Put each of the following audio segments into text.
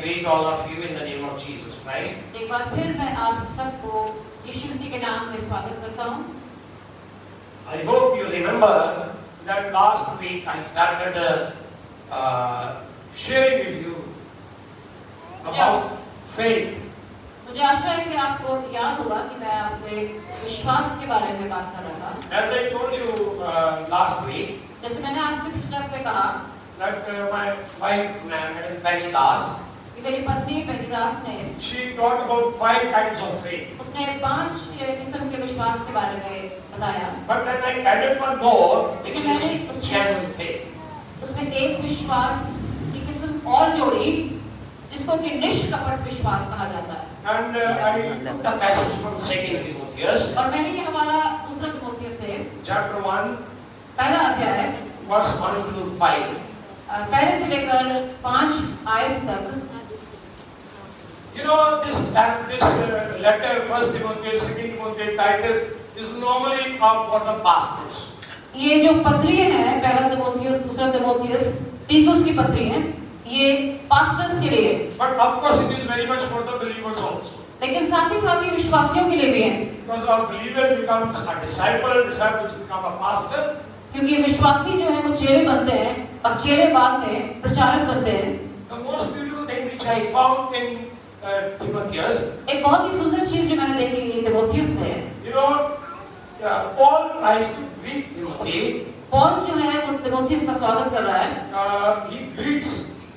greet all of you in the name of Jesus Christ. एक बार फिर मैं आप सबको यीशु मसीह के नाम में स्वागत करता हूँ। I hope you remember that last week I started sharing with you about faith. मुझे आशा है कि आपको याद होगा कि मैं आपसे विश्वास के बारे में बात कर रहा था। As I told you last week, जैसे मैंने आपसे पिछले हफ्ते कहा that my wife, Mary Das, कि मेरी पत्नी बेनीदास ने she taught about 5 kinds of faith. उसने 5 किस्म के विश्वास के बारे में बताया। But then I added one more, which is genuine faith. उसमें एक विश्वास की किस्म और जोड़ी जिसको कि निष्कपट विश्वास कहा जाता है। And I took the passage from 2 Timothy. और मैंने ये हवाला दूसरा तिमोथियुस से Chapter 1, पहला अध्याय verse 1 to 5. पहले से लेकर 5 आयत तक। You know, this letter, 1 Timothy, 2 Timothy, Titus, is normally for the pastors. ये जो पत्री है, पहला तिमोथियुस, दूसरा तिमोथियुस, तीतुस की पत्री है, ये पास्टर्स के लिए। But of course, it is very much for the believers also. लेकिन साथ ही साथ ये विश्वासियों के लिए भी है। Because a believer becomes a disciple, disciples become a pastor. क्योंकि विश्वासी जो है वो चेले बनते हैं और चेले बाद में प्रचारक बनते हैं। The most beautiful thing which I found in Timotheus, एक बहुत ही सुंदर चीज जो मैंने देखी तिमोथियुस में, you know, Paul tries to greet Timothy. Paul जो है वो तिमोथियुस का स्वागत कर रहा है। He greets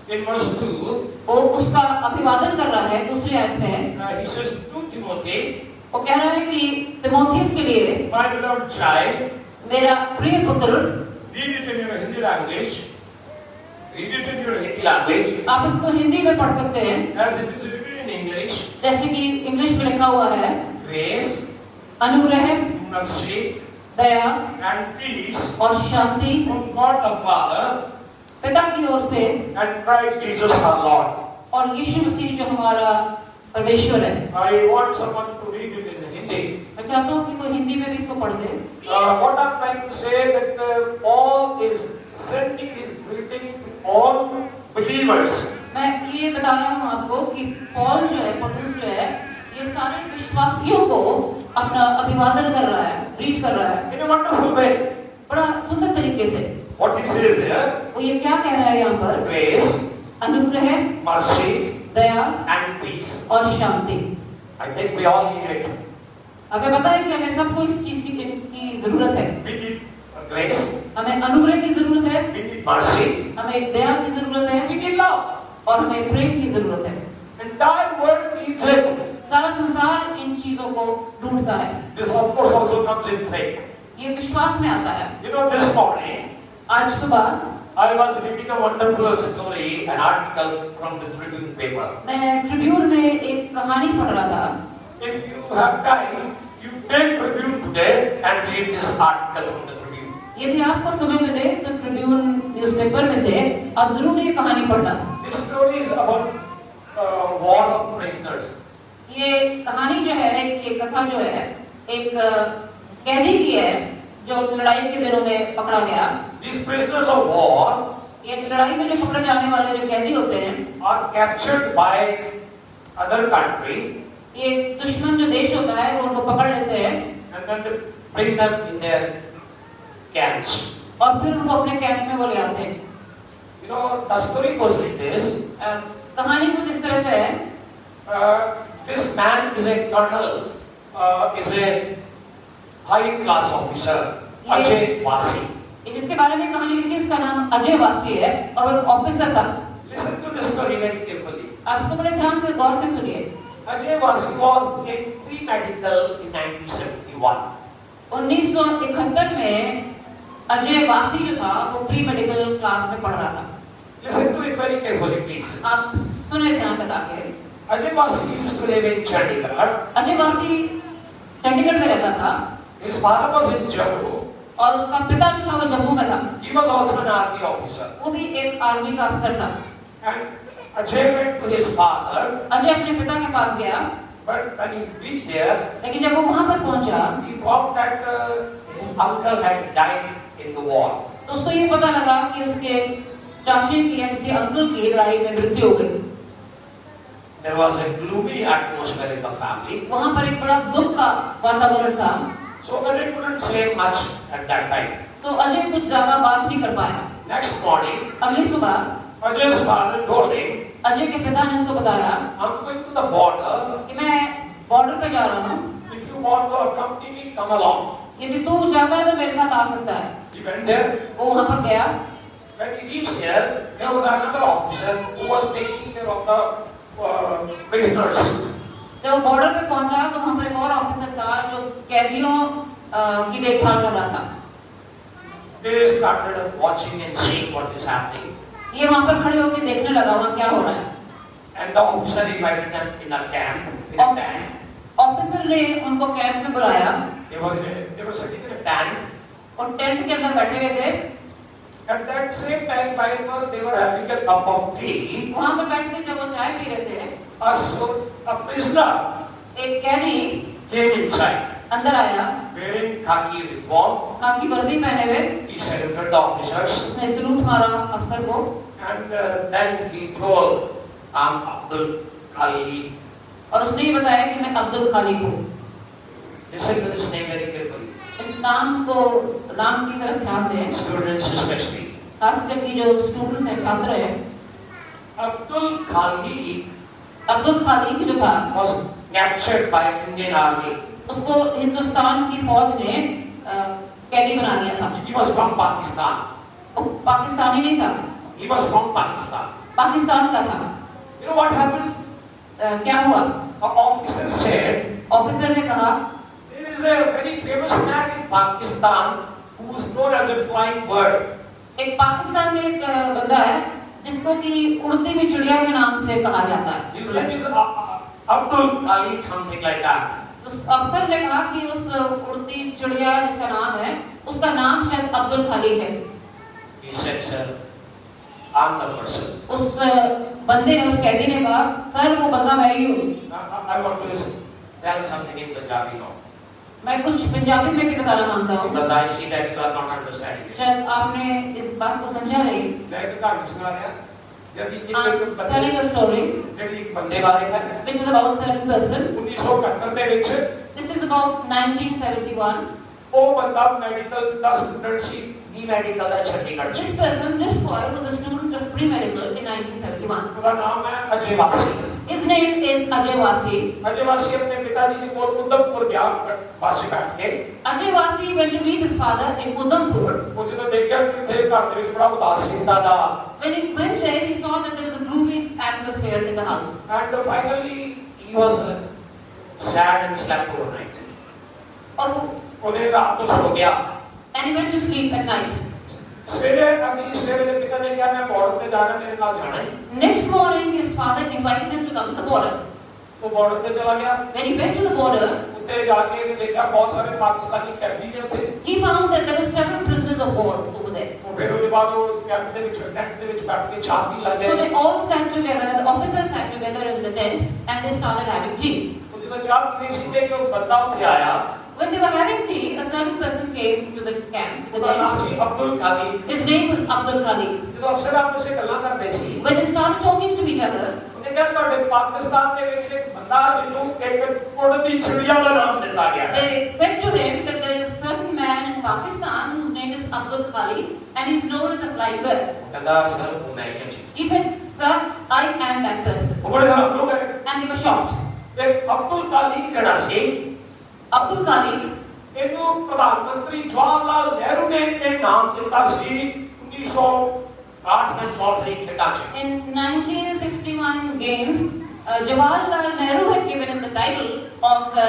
in verse 2. वो उसका अभिवादन कर रहा है दूसरी आयत में। He says to Timothy, वो कह रहा है कि तिमोथियुस के लिए, my beloved child, मेरा प्रिय पुत्र, read it in your Hindi language. Read it in your Hindi language. आप इसको हिंदी में पढ़ सकते हैं As it is written in English. जैसे कि इंग्लिश में लिखा हुआ है। Grace, अनुग्रह, mercy, दया and peace और शांति from God the Father पिता की ओर से and Christ Jesus our Lord. और यीशु मसीह जो हमारा परमेश्वर है। I want someone to read it in Hindi. मैं चाहता हूँ कि कोई हिंदी में भी इसको पढ़ दे। What I'm trying to say that Paul is sending his greeting to all believers. मैं ये बता रहा हूँ आपको कि पौल जो है, पौलुस जो है, ये सारे विश्वासियों को अपना अभिवादन कर रहा है, ग्रीट कर रहा है। In a wonderful way. बड़ा सुंदर तरीके से। What he says there. वो ये क्या कह रहा है यहाँ पर? Grace, अनुग्रह, mercy, दया and peace. और शांति। I think we all need it. हमें पता है कि हमें सबको इस चीज की जरूरत है। We need grace. हमें अनुग्रह की जरूरत है। We need mercy. हमें दया की जरूरत है। We need love. और हमें प्रेम की जरूरत है। Entire world needs it. सारा संसार इन चीजों को ढूंढता है। This of course also comes in faith. ये विश्वास में आता है। You know, this morning आज सुबह I was reading a wonderful story, an article from the Tribune paper. मैं ट्रिब्यून में एक कहानी पढ़ रहा था। If you have time, you take Tribune today and read this article from the Tribune. यदि आपको समय मिले तो ट्रिब्यून न्यूज़पेपर में से आप जरूर ये कहानी पढ़ना। This story is about war of prisoners. ये कहानी जो है, ये कथा जो है, एक कैदी की है जो लड़ाई के दिनों में पकड़ा गया। These prisoners of war ये लड़ाई में जो पकड़े जाने वाले जो कैदी होते हैं are captured by other country. ये दुश्मन जो देश होता है वो उनको पकड़ लेते हैं And then they bring them in their camps. और फिर उनको अपने कैंप में वो ले आते हैं। You know, the story goes like this. कहानी कुछ इस तरह से है। This man is a colonel, is a high class officer, Ajay Vasi. जिसके बारे में कहानी लिखी है उसका नाम अजय वासी है और वो एक ऑफिसर था। Listen to this story very carefully. आप इसको बड़े ध्यान से गौर से सुनिए। Ajay Vasi was in pre-medical in 1971. 1971 में अजय वासी जो था वो प्री मेडिकल क्लास में पढ़ रहा था। Listen to it very carefully, please. आप सुने ध्यान बता के। Ajay Vasi used to live in Chandigarh. Ajay वासी चंडीगढ़ में रहता था। His father was in Jammu. और उसका पिता जो था वो जम्मू में था। He was also an army officer. वो भी एक आर्मी का अफसर था। And Ajay went to his father. Ajay अपने पिता के पास गया। But when he reached there, लेकिन जब वो वहां पर पहुंचा, he found that his uncle had died in the war. तो उसको ये पता लगा कि उसके चाची की या किसी अंकल की लड़ाई में मृत्यु हो गई। There was a gloomy atmosphere in the family. वहाँ पर एक बड़ा दुख का वातावरण था। So Ajay couldn't say much at that time. तो अजय कुछ ज्यादा बात नहीं कर पाया। Next morning, अगली सुबह Ajay's father told him, Ajay के पिता ने उसको बताया I'm going to the border. कि मैं बॉर्डर पे जा रहा हूँ, If you want to accompany me, come along. यदि तू चाहता है तो मेरे साथ आ सकता है। He went there. वो वहाँ पर गया। When he reached there, there was another officer who was taking care of the prisoners. जब वो बॉर्डर पे पहुंचा तो वहाँ पर एक और ऑफिसर था जो कैदियों की देखभाल कर रहा था। They started watching and seeing what is happening. ये वहाँ पर खड़े होकर देखने लगा वहाँ क्या हो रहा है। And the officer invited them in a camp, in a tent. Officer ने उनको कैंप में बुलाया। They were sitting in a tent. और टेंट के अंदर बैठे हुए थे। At that same time, while they were having a cup of tea, वहाँ पर बैठ के जब वो चाय पी रहे थे, a prisoner एक कैदी came inside, अंदर आया, wearing khaki uniform. खाकी वर्दी पहने हुए। He saluted the officers, उसने सलूट मारा अफसर को। and then he told, "I'm Abdul Kali." और उसने ये बताया कि मैं अब्दुल खालिक हूँ। Listen to this name very carefully. इस नाम की तरफ ध्यान दें, Students especially. खासकर की जो स्टूडेंट्स हैं, छात्र हैं। Abdul Kali अब्दुल खालिक जो था, was captured by Indian Army. उसको हिंदुस्तान की फौज ने कैदी बना लिया था। He was from Pakistan. वो पाकिस्तानी नहीं था, He was from Pakistan. Pakistan का था। You know what happened? क्या हुआ? The officer said, ऑफिसर ने कहा, there is a very famous man in Pakistan who is known as a flying bird. एक पाकिस्तान में एक बंदा है जिसको कि उड़ती हुई चिड़िया के नाम से कहा जाता है। His name is Abdul Kali, something like that. उस अफसर ने कहा कि उस उड़ती चिड़िया जिसका नाम है, उसका नाम शायद अब्दुल खालिक है। He said, sir, I'm the person. उस बंदे ने, उस कैदी ने कहा, सर वो बंदा मैं ही हूँ। I want to tell something in Punjabi now. मैं कुछ पंजाबी में भी बताना मांगता हूँ। Because I see that you are not understanding it. शायद आपने इस बात को समझा नहीं। मैं एक कहानी सुना रहा यदि I'm telling a story ਜਿਹੜੀ ਇੱਕ ਬੰਦੇ ਬਾਰੇ ਹੈ which is about a certain person. 1971 ਦੇ ਵਿੱਚ This is about 1971. ਉਹ ਬੰਦਾ ਮੈਡੀਕਲ ਦਾ ਸਟੂਡੈਂਟ ਸੀ ਨੀ ਮੈਡੀਕਲ ਦਾ ਚੰਡੀਗੜ੍ਹ ਚ। This person, this boy was a student of pre-medical in 1971. ਉਹਦਾ ਨਾਮ ਹੈ ਅਜੇ ਵਾਸੀ। His name is Ajay Wasi. ਅਜੇ ਵਾਸੀ ਆਪਣੇ ਪਿਤਾ ਜੀ ਦੇ ਕੋਲ ਉਦਮਪੁਰ ਗਿਆ ਬੱਸ ਬੈਠ ਕੇ। Ajay Wasi went to meet his father in Udhampur. ਉਹ ਜਦੋਂ ਦੇਖਿਆ ਕਿ ਇੱਥੇ ਘਰ ਦੇ ਵਿੱਚ ਬੜਾ ਉਦਾਸੀਨਤਾ ਦਾ When he went there, he saw that there was a gloomy atmosphere in the house. and finally he was sad and slept overnight. और ਉਹਨੇ ਰਾਤ ਨੂੰ ਸੋ ਗਿਆ। and he went to sleep at night. ਸਵੇਰੇ ਅਗਲੀ ਸਵੇਰੇ ਦੇ ਪਿਤਾ ਨੇ ਕਿਹਾ ਮੈਂ ਬਾਰਡਰ ਤੇ ਜਾਣਾ ਮੇਰੇ ਨਾਲ ਜਾਣਾ ਹੈ। Next morning, his father invited him to come to the border. ਉਹ ਬਾਰਡਰ ਤੇ ਚਲਾ ਗਿਆ। When he went to the border, ਉੱਤੇ ਜਾ ਕੇ ਇਹਨੇ ਦੇਖਿਆ ਬਹੁਤ ਸਾਰੇ ਪਾਕਿਸਤਾਨੀ ਕੈਦੀ ਨੇ ਉੱਥੇ। he found that there were several prisoners of war over there. ਉਹ ਫਿਰ ਉਹਦੇ ਬਾਅਦ ਉਹ ਕੈਂਪ ਦੇ ਵਿੱਚ ਟੈਂਟ ਦੇ ਵਿੱਚ ਬੈਠ ਕੇ ਚਾਹ ਪੀਣ ਲੱਗ So ਗਏ। they all sat together, the officers sat together in the tent and they started having tea. ਉਹ ਜਦੋਂ ਚਾਹ ਪੀਣੀ ਸੀ ਤੇ ਉਹ ਬੰਦਾ ਉੱਥੇ ਆਇਆ। When they were having tea, a certain person came to the camp. ਉਹਦਾ ਨਾਮ ਸੀ ਅਬਦੁਲ ਕਾਲੀ। His name was Abdul Khali. ਜਦੋਂ ਅਫਸਰ ਆਪਸ ਵਿੱਚ ਗੱਲਾਂ ਕਰਦੇ ਸੀ When they started talking to each other, ਉਹਨੇ ਕਿਹਾ ਤੁਹਾਡੇ ਪਾਕਿਸਤਾਨ ਦੇ ਵਿੱਚ ਇੱਕ ਬੰਦਾ ਜਿਹਨੂੰ ਇੱਕ ਉੜਦੀ ਚਿੜੀਆ ਦਾ ਨਾਮ ਦਿੱਤਾ ਗਿਆ ਹੈ। they said to him that there is a certain man in Pakistan whose name is Abdul Khali and he's known as a flying bird. ਕਹਿੰਦਾ ਸਰ ਉਹ ਮੈਂ ਹੀ ਹਾਂ ਜੀ। He said, sir, I am that person. ਉਹ ਬੜੇ ਹੈਰਾਨ ਹੋ ਗਏ। And they were shocked. ਤੇ ਅਬਦੁਲ ਕਾਲੀ ਜਿਹੜਾ ਸੀ Abdul Khali, ਇਹਨੂੰ ਪ੍ਰਧਾਨ ਮੰਤਰੀ ਜਵਾਹਰ ਲਾਲ ਨਹਿਰੂ ਨੇ ਇਹ ਨਾਮ ਦਿੱਤਾ ਸੀ 1968 ਦੇ ਚੌਥੀ ਖੇਡਾਂ 'ਚ। in 1961 games, Jawaharlal Nehru had given him the title of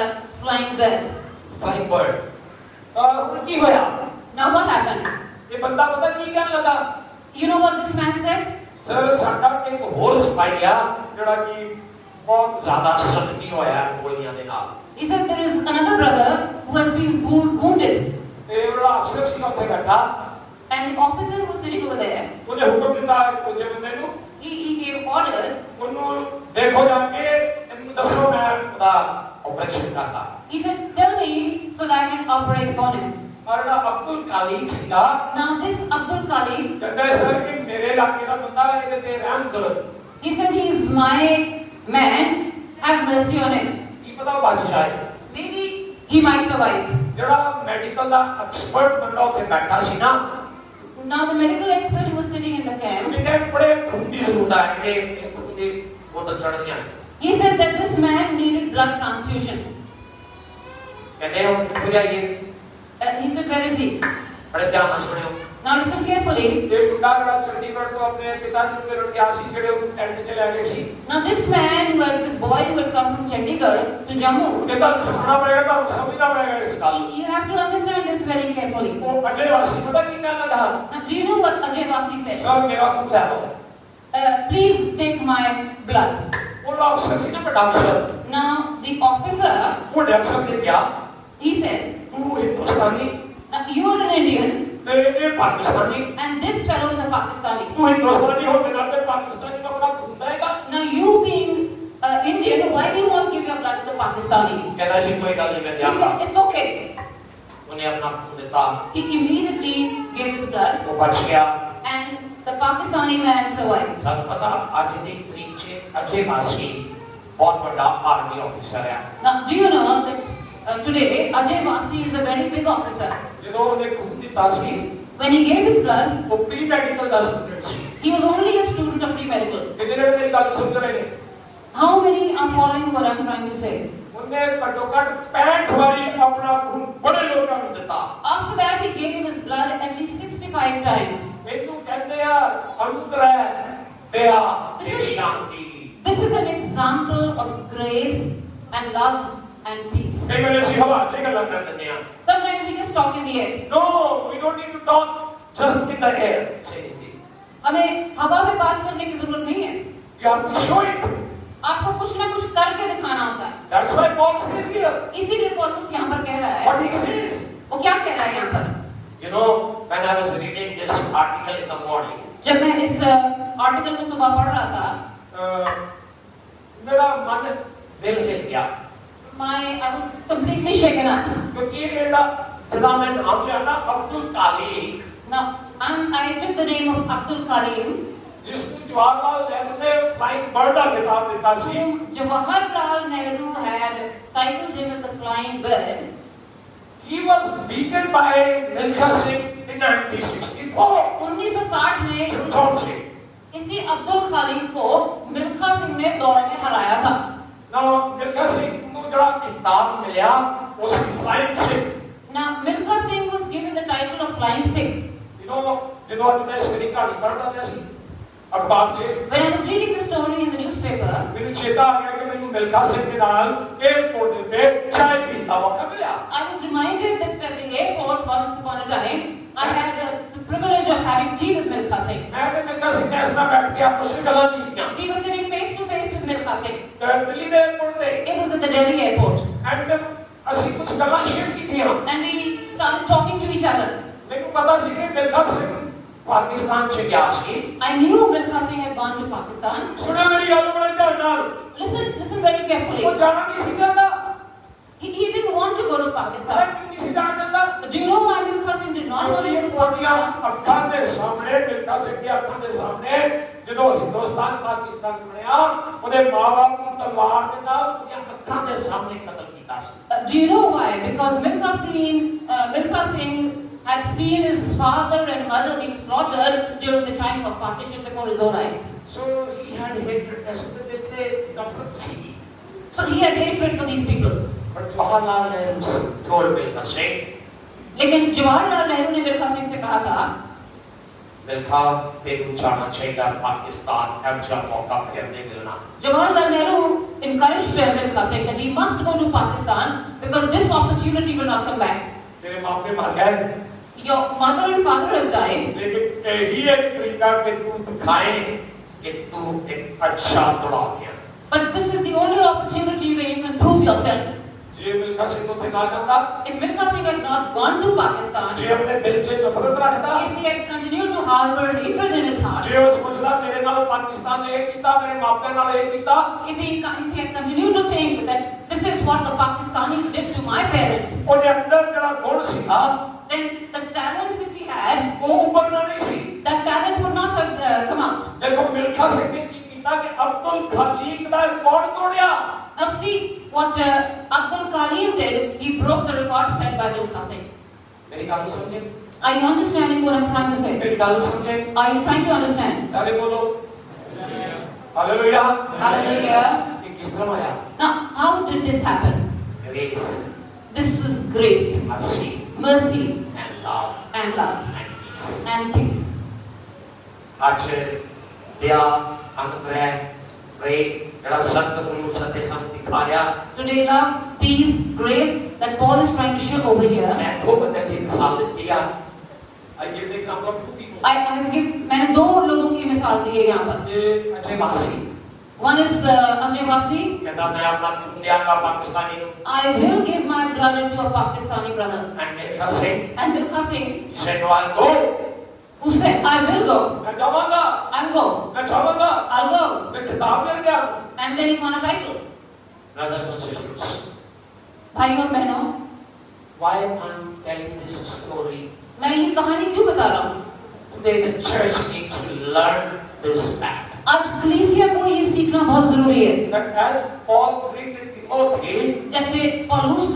flying bird. Flying bird. ਹੁਣ ਕੀ ਹੋਇਆ? Now what happened? ਇਹ ਬੰਦਾ ਪਤਾ ਕੀ ਕਹਿਣ ਲੱਗਾ? You know what this man said? Sir ਸਾਡਾ ਇੱਕ ਹੋਰ ਸਿਪਾਹੀ ਆ ਜਿਹੜਾ ਕਿ ਬਹੁਤ ਜ਼ਿਆਦਾ ਜ਼ਖਮੀ ਹੋਇਆ ਗੋਲੀਆਂ ਦੇ ਨਾਲ। He said there is another brother who has been wounded. ਤੇ ਜਿਹੜਾ ਅਫਸਰ ਸੀ ਉੱਥੇ ਬੈਠਾ And the officer who was sitting over there, ਉਹਨੇ ਹੁਕਮ ਦਿੱਤਾ ਦੂਜੇ ਬੰਦੇ ਨੂੰ he gave orders. ਉਹਨੂੰ ਦੇਖੋ ਜਾ ਕੇ ਇਹਨੂੰ ਦੱਸੋ ਮੈਂ ਉਹਦਾ ਆਪਰੇਸ਼ਨ ਕਰਦਾ। He said, tell me so that I can operate upon him. ਔਰ ਜਿਹੜਾ ਅਬਦੁਲ ਕਾਲੀ ਸੀਗਾ Now this Abdul Khali, ਕਹਿੰਦਾ ਸਰ ਕਿ ਮੇਰੇ ਇਲਾਕੇ ਦਾ ਬੰਦਾ ਇਹਦੇ ਤੇ ਰਹਿਮ ਕਰੋ। he said he is my man, have mercy on him. ਕੀ ਪਤਾ ਉਹ ਬਚ ਜਾਏ। Maybe he might survive. ਜਿਹੜਾ ਮੈਡੀਕਲ ਦਾ ਐਕਸਪਰਟ ਬੰਦਾ ਉੱਥੇ ਬੈਠਾ ਸੀ ਨਾ, Now the medical expert who was sitting in the camp, ਉਹਨੇ ਕਿਹਾ ਬੜੇ ਖੂਨ ਦੀ ਜ਼ਰੂਰਤ ਹੈ, ਇਹ ਖੂਨ ਦੀ ਬੋਤਲ ਚੜ੍ਹਨੀਆਂ। he said that this man needed blood transfusion. ਕਹਿੰਦੇ ਹੁਣ ਕਿੱਥੇ ਜਾਈਏ? He said, where is he? ਬੜੇ ਧਿਆਨ ਨਾਲ ਸੁਣਿਓ। Now listen carefully. ਇਹ ਮੁੰਡਾ ਜਿਹੜਾ ਚੰਡੀਗੜ੍ਹ ਤੋਂ ਆਪਣੇ ਪਿਤਾ ਜੀ ਨੂੰ ਮਿਲਣ ਗਿਆ ਸੀ, ਜਿਹੜੇ ਉਹਨੂੰ ਟੈਂਟ 'ਚ ਲੈ ਗਏ ਸੀ। Now this man, this boy who had come from Chandigarh to Jammu, ਇਹ ਤਾਂ ਸੁਣਨਾ ਪੜੇਗਾ, ਤਾਂ ਸਮਝਣਾ ਪੜੇਗਾ ਇਸ ਗੱਲ। you have to understand this very carefully. ਉਹ ਅਜੇ ਵਾਸੀ ਪਤਾ ਕੀ ਕਹਿਣਾ ਦਾ? Now do you know what Ajay Vasi said? Sir ਮੇਰਾ ਖੂਨ ਲੈ ਲਓ। Please take my blood. ਉਹ ਅਫਸਰ ਸੀ ਨਾ, ਵੱਡਾ ਅਫਸਰ। Now the officer, ਉਹ ਅਫਸਰ ਨੇ ਕਿਹਾ, he said, ਤੂੰ Hindustani now you are an Indian ਤੇ ਇਹ Pakistani, and this fellow is a Pakistani. ਤੂੰ ਹਿੰਦੁਸਤਾਨੀ ਹੋਣ ਦੇ ਨਾਤੇ ਪਾਕਿਸਤਾਨੀ ਦਾ ਬੜਾ ਖੂਨ ਦੇਗਾ। Now you being Indian, why do you want to give your blood to the Pakistani? ਕਹਿੰਦਾ ਸੀ ਕੋਈ ਗੱਲ ਨਹੀਂ, ਮੈਂ He ਦਿਆਂਗਾ। said, it's okay. ਉਹਨੇ ਆਪਣਾ ਖੂਨ ਦਿੱਤਾ, He immediately gave his blood ਉਹ ਬਚ ਗਿਆ। and the Pakistani man survived. ਤੁਹਾਨੂੰ ਪਤਾ ਅੱਜ ਦੀ ਤਰੀਕ 'ਚ ਅਜੇ ਵਾਸੀ ਬਹੁਤ ਵੱਡਾ ਆਰਮੀ ਅਫਸਰ ਹੈ। Now do you know that today Ajay Vasi is a very big officer. ਜਦੋਂ ਉਹਨੇ ਖੂਨ ਦਿੱਤਾ ਸੀ, When he gave his blood, ਉਹ pre medical the student C. he was only a student of pre-medical. ਜਿੰਨੇ ਨੇ ਮੇਰੀ ਗੱਲ ਸਮਝ ਰਹੇ ਨੇ, How many are following what I'm trying to say? ਉਹਨੇ ਘੱਟੋ ਘੱਟ 65 ਵਾਰੀ ਆਪਣਾ ਖੂਨ ਬੜੇ ਲੋਕਾਂ ਨੂੰ ਦਿੱਤਾ। After that, he gave him his blood at least 65 times. ਇਹਨੂੰ ਕਹਿੰਦੇ ਆ ਅਨੁਗ੍ਰਹਿ, ਦਇਆ ਤੇ ਸ਼ਾਂਤੀ। This is an example of grace and love and peace. ਕਈ ਵਾਰ ਅਸੀਂ ਹਵਾ 'ਚ ਗੱਲਾਂ ਕਰ ਲੈਂਦੇ ਆ। Sometimes we just talk in the air. No, we don't need to talk just in the air. हमें हवा में बात करने की जरूरत नहीं है। You have to show it. आपको कुछ ना कुछ करके दिखाना होता है। That's why Paul says here. इसीलिए पौलुस यहाँ पर कह रहा है। What he says. वो क्या कह रहा है यहाँ पर? You know, when I was reading this article in the morning, जब मैं इस आर्टिकल को सुबह पढ़ रहा था, मेरा मन दिल हिल गया। I was completely shaken up. क्योंकि ये मेरा जिला में नाम लिया ना, अब्दुल कालिक। Now, I took the name of Abdul Karim. जिसको जवाहरलाल नेहरू ने फ्लाइंग बर्ड का खिताब दिया सी। Jawaharlal Nehru had titled him as the Flying Bird. He was beaten by Milkha Singh in 1964. 1960 में चित्तौड़ से। इसी अब्दुल खालिक को मिल्खा सिंह ने दौड़ में हराया था। Now Milkha Singh को जरा खिताब मिला उस फ्लाइंग से। Now Milkha Singh was given the title of Flying Sikh. You know, ਜਦੋਂ ਅੱਜ ਮੈਂ ਇਸ ਕਹਾਣੀ ਪੜ੍ਹਦਾ ਪਿਆ ਸੀ ਅਖਬਾਰ 'ਚ, When I was reading the story in the newspaper, ਮੈਨੂੰ ਚੇਤਾ ਆ ਗਿਆ ਕਿ ਮੈਨੂੰ ਮਿਲਖਾ ਸਿੰਘ ਦੇ ਨਾਲ 에어ਪੋਰਟ ਦੇ ਉੱਤੇ ਚਾय ਪੀਣ ਦਾ ਮੌਕਾ ਮਿਲਿਆ। I was reminded that at the airport once upon a time, I had the privilege of having tea with Milkha Singh. ਮੈਂ ਤੇ ਮਿਲਖਾ ਸਿੰਘ ਨੇ ਇਸ ਤਰ੍ਹਾਂ ਬੈਠ ਕੇ ਆਪਸ ਵਿੱਚ ਗੱਲਾਂ ਕੀਤੀਆਂ। We were sitting face to face with Milkha Singh. Delhi ਦੇ 에어ਪੋਰਟ ਤੇ। It was at the Delhi airport. And ਅਸੀਂ ਕੁਝ ਗੱਲਾਂ ਸ਼ੇਅਰ ਕੀਤੀਆਂ। And we started talking to each other. ਮੈਨੂੰ ਪਤਾ ਸੀ ਕਿ ਮਿਲਖਾ ਸਿੰਘ ਪਾਕਿਸਤਾਨ 'ਚ ਗਿਆ ਸੀ। I knew Milkha Singh had gone to Pakistan. ਸੁਣਿਆ ਮੇਰੀ ਗੱਲ ਬੜੇ ਧਿਆਨ ਨਾਲ। Listen very carefully. ਉਹ ਜਾਣਾ ਨਹੀਂ ਸੀ ਚਾਹੁੰਦਾ। He didn't want to go to Pakistan. ਕਿਉਂ ਨਹੀਂ ਸੀ ਜਾਣਾ ਚਾਹੁੰਦਾ? Do you know why Milkha Singh did not want to go to ਉਹਦੀਆਂ ਅੱਖਾਂ ਦੇ ਸਾਹਮਣੇ, ਮਿਲਖਾ ਸਿੰਘ ਦੀਆਂ ਅੱਖਾਂ ਦੇ ਸਾਹਮਣੇ ਜਦੋਂ ਹਿੰਦੁਸਤਾਨ ਪਾਕਿਸਤਾਨ ਬਣਿਆ, ਉਹਦੇ ਮਾਂ-ਬਾਪ ਨੂੰ ਤਲਵਾਰ ਦੇ ਨਾਲ ਉਹਦੀਆਂ ਅੱਖਾਂ ਦੇ ਸਾਹਮਣੇ ਕਤਲ ਕੀਤਾ ਸੀ। Do you know why? Because Milkha Singh had seen his father and mother being slaughtered during the time of partition before his own eyes. So he had hatred, as they say, nafrat si. So he had hatred for these people. But Jawaharlal Nehru told Milkha Singh, लेकिन जवाहरलाल नेहरू ने मिल्खा सिंह से कहा था, मिल्खा तेरे जाना चाहिए पाकिस्तान, अब जा मौका फिर नहीं मिलना। Jawaharlal Nehru encouraged Milkha Singh that he must go to Pakistan because this opportunity will not come back. तेरे माँ पे मर गए। Your mother and father have died. लेकिन यही एक तरीका कि तू दिखाए कि तू एक अच्छा दौड़ाकिया। But this is the only opportunity where you can prove yourself. जे मिल्खा सिंह को ठिकाना जाता, If Milkha Singh had not gone to Pakistan, जे अपने दिल से नफरत रखता, if he had continued to harbor hatred in his heart, जे वो सोचता मेरे नाल पाकिस्तान ने एक कीता, मेरे मापे नाल एक कीता, if he had continued to think that this is what the Pakistanis did to my parents, ਉਹਦੇ ਅੰਦਰ ਜਿਹੜਾ ਗੁਣ ਸੀ ਨਾ, then the talent which he had, ਉਹ ਉੱਭਰਨਾ ਨਹੀਂ ਸੀ। that talent would not have come out. देखो मिल्खा सिंह ने की कीता कि अब्दुल खालिक ਦਾ record what Abdul Karim did, he broke the record set by Milkha Singh. मेरी बात को समझे? Are you understanding what I'm trying to say? मेरी बात को समझे? Are you trying to understand? सारे बोलो हालेलुया। Hallelujah. ये किस तरह आया? Now, how did this happen? Grace, This was grace, mercy, mercy, and love and love, and peace. and peace. आज दया अनुग्रह प्रेम जरा संत पुरुष सत्य संत दिखा रहा। Today, love, peace, grace that Paul is trying to show over here. मैं दो बंदे की मिसाल देती है। I give the example of two people. मैंने दो लोगों की मिसाल दी है यहाँ पर. ये अजय वासी। One is Ajay Wasi. कहता मैं अपना खून दूंगा पाकिस्तानी को। I will give my blood to a Pakistani brother. And Milkha Singh. And Milkha Singh. He said, "No, I'll go." Who said, I will go. मैं जाऊँगा। I'll go. मैं जाऊँगा। I'll go. मैं किताब ले गया। And then he won a title. Brothers and sisters. भाइयों और बहनों. Why I'm telling this story? मैं ये कहानी क्यों बता रहा हूँ? Today the church needs to learn this fact. आज कलीसिया को ये सीखना बहुत जरूरी है. That as Paul greeted Timothy, जैसे पौलुस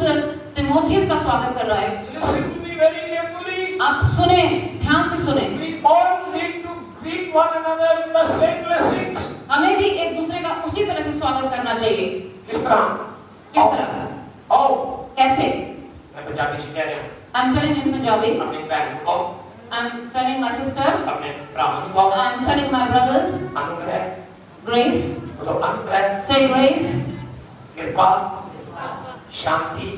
तिमोथियस का स्वागत कर रहा है. listen to me very carefully. आप सुने, ध्यान से सुने. We all need to greet one another with the same blessings. हमें भी एक दूसरे का उसी तरह से स्वागत करना चाहिए. किस तरह? किस तरह? How? कैसे? मैं पंजाबी से कह रहा हूँ. I'm telling in Punjabi. अपनी बहन को, I'm telling my sister. अपने भरावां को, I'm telling my brothers. अनुग्रह, Grace. बोलो अनुग्रह, Say grace. कृपा, शांति,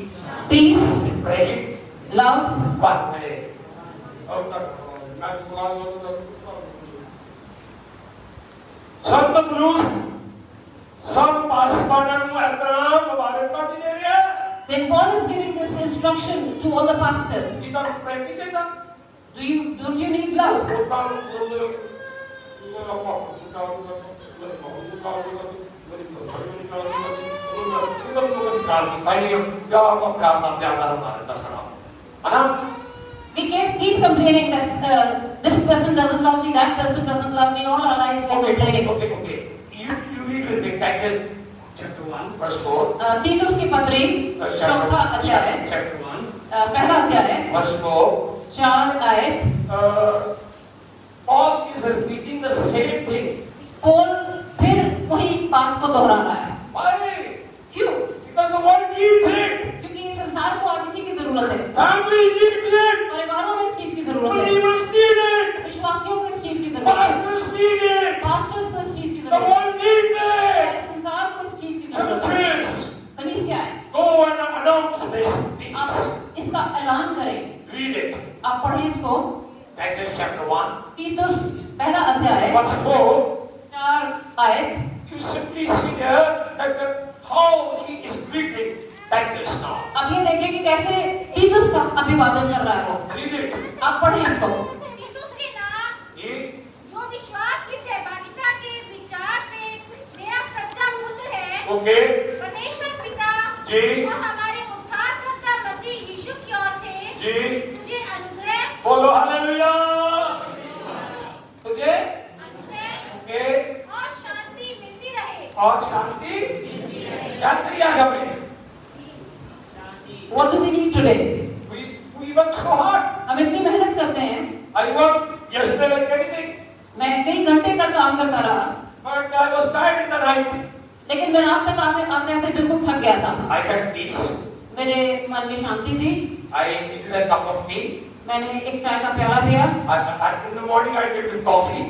Peace. प्रेम, Love. बात करे. संत पुरुष सब पासवानों को एहतराम मुबारकबाद दे रहे हैं. Saint Paul is giving this instruction to all the pastors. इधर प्रेम नहीं चाहिए. Don't you need love? We can't keep complaining that this person doesn't love me, that person doesn't love me. All our lives we're complaining. Okay. You read with me Titus chapter 1 verse 4. तीतुस की पत्री चौथा अध्याय Chapter 1 पहला अध्याय verse 4. 4 आयत. Paul is repeating the same thing. Paul फिर वही बात को दोहरा रहा है. Why? क्यों? Because the world needs it. क्योंकि इस संसार को आज इसी की जरूरत है. Family needs it. परिवारों में इस चीज की जरूरत है. Believers need it. विश्वासियों को इस चीज की जरूरत है. Pastors need it. पास्टर्स को इस चीज की The जरूरत है. world needs it. संसार को इस चीज की जरूरत है. Churches, कलीसियाएं, go and announce this, please. आप इसका ऐलान करें. Read it. आप पढ़ें इसको. Titus chapter 1 तीतुस पहला अध्याय verse 4. 4 आयत. You simply see there that how he is greeting Titus now. अब ये देखिए कि कैसे तीतुस का अभिवादन कर रहा है वो. Read it. आप पढ़ें इसको. तीतुस के नाम ये जो विश्वास की सहभागिता के विचार से मेरा सच्चा पुत्र है. okay. परमेश्वर पिता जी. और हमारे उद्धारकर्ता मसीह यीशु की ओर से जी. तुझे अनुग्रह बोलो हालेलुया. तुझे अनुग्रह okay. और शांति मिलती रहे. और शांति याद से याद हमें. What do we need today? We work so hard. हम इतनी मेहनत करते हैं. I worked yesterday like anything. मैं कई घंटे का काम करता रहा. But I was tired in the night. लेकिन मैं रात तक आते बिल्कुल थक गया था. I had peace. मेरे मन में शांति थी. I needed a cup of tea. मैंने एक चाय का प्याला पिया. In the morning I needed coffee.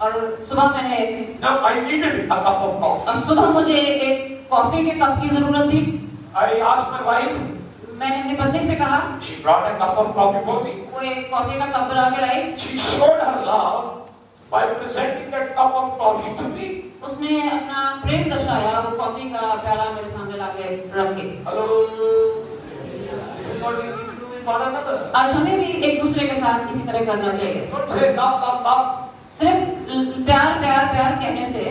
और सुबह मैंने Now I needed a cup of coffee. अब सुबह मुझे एक कॉफी के कप की जरूरत थी. I asked my wife. मैंने अपनी पत्नी से कहा. She brought a cup of coffee for me. वो एक कॉफी का कप बना के लाई. She showed her love by presenting that cup of coffee to me. उसने अपना प्रेम दर्शाया वो कॉफी का प्याला मेरे सामने लाके रख के. Hello. This is what we need to do with one another. आज हमें भी एक दूसरे के साथ इसी तरह करना चाहिए. Don't say love. सिर्फ प्यार कहने से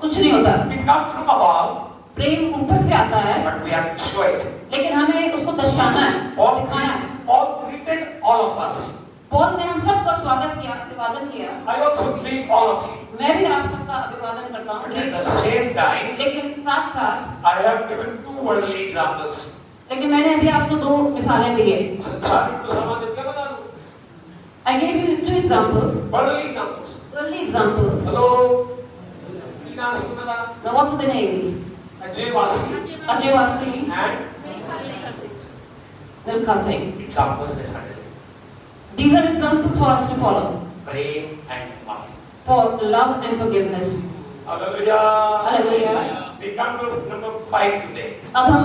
कुछ नहीं होता. It comes from above. प्रेम ऊपर से आता है. But we have to show it. लेकिन हमें उसको दर्शाना है, दिखाना है. Paul greeted all of us. Paul ने हम सबका स्वागत किया, अभिवादन किया. I also greet all of you. मैं भी आप सबका अभिवादन करता हूँ. But at the same time, लेकिन साथ साथ I have given 2 worldly examples. लेकिन मैंने अभी आपको 2 मिसालें दी है। संसारिक को संबंधित क्या बना दूं? I gave you 2 examples, Worldly examples. early examples. Hello. Tina Sunara, Now what were the names? Ajay Vasi, Ajay Vasi, and Milkha Singh. examples they started. These are examples for us to follow. Prem and Mafi. For love and forgiveness. Hallelujah. Hallelujah. We come to number 5 today. अब हम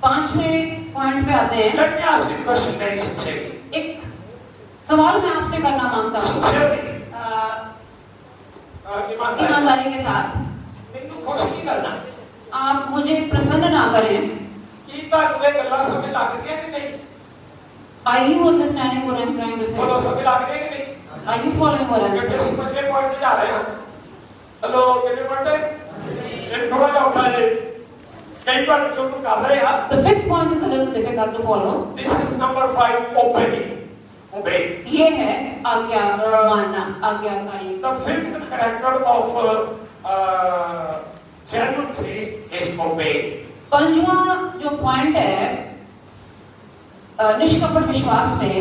5वें point पे आते हैं। Let me ask you a question very sincerely. एक सवाल मैं आपसे करना मांगता हूँ Sincerely. ईमानदारी के साथ। मैंने खुश नहीं करना। आप मुझे प्रसन्न ना करें। कि तुम्हें गल्ला समझ लग गई है कि नहीं? Are you understanding what I'm trying to say? बोलो समझ लग गई है कि नहीं? Are you following what I'm कितने saying? समझ पॉइंट पे जा रहे हैं? हेलो कितने पॉइंट है? एक थोड़ा सा उठा ले। कई बार जो तुम कर रहे हैं। The 5th point is a little difficult to follow. This is number 5. Obey. Obey. ये है आज्ञा मानना, आज्ञाकारी। The 5th character of genuine faith is obey. 5वां जो पॉइंट है निष्कपट विश्वास में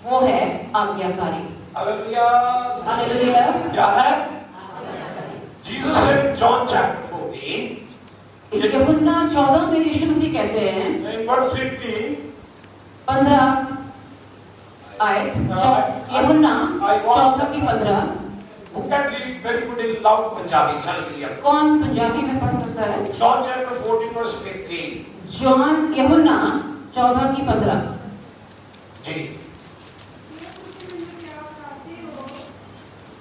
वो है आज्ञाकारी। Hallelujah. हालेलुया। क्या है? Jesus said in John chapter 14. यूहन्ना 14 में यीशु मसीह कहते हैं In verse 15. 15 आयत यूहन्ना 14 की 15। Who can read very good in loud Punjabi? चल लिया। कौन पंजाबी में पढ़ सकता है? John chapter 14 verse 15. जॉन यूहन्ना 14 की 15। जी।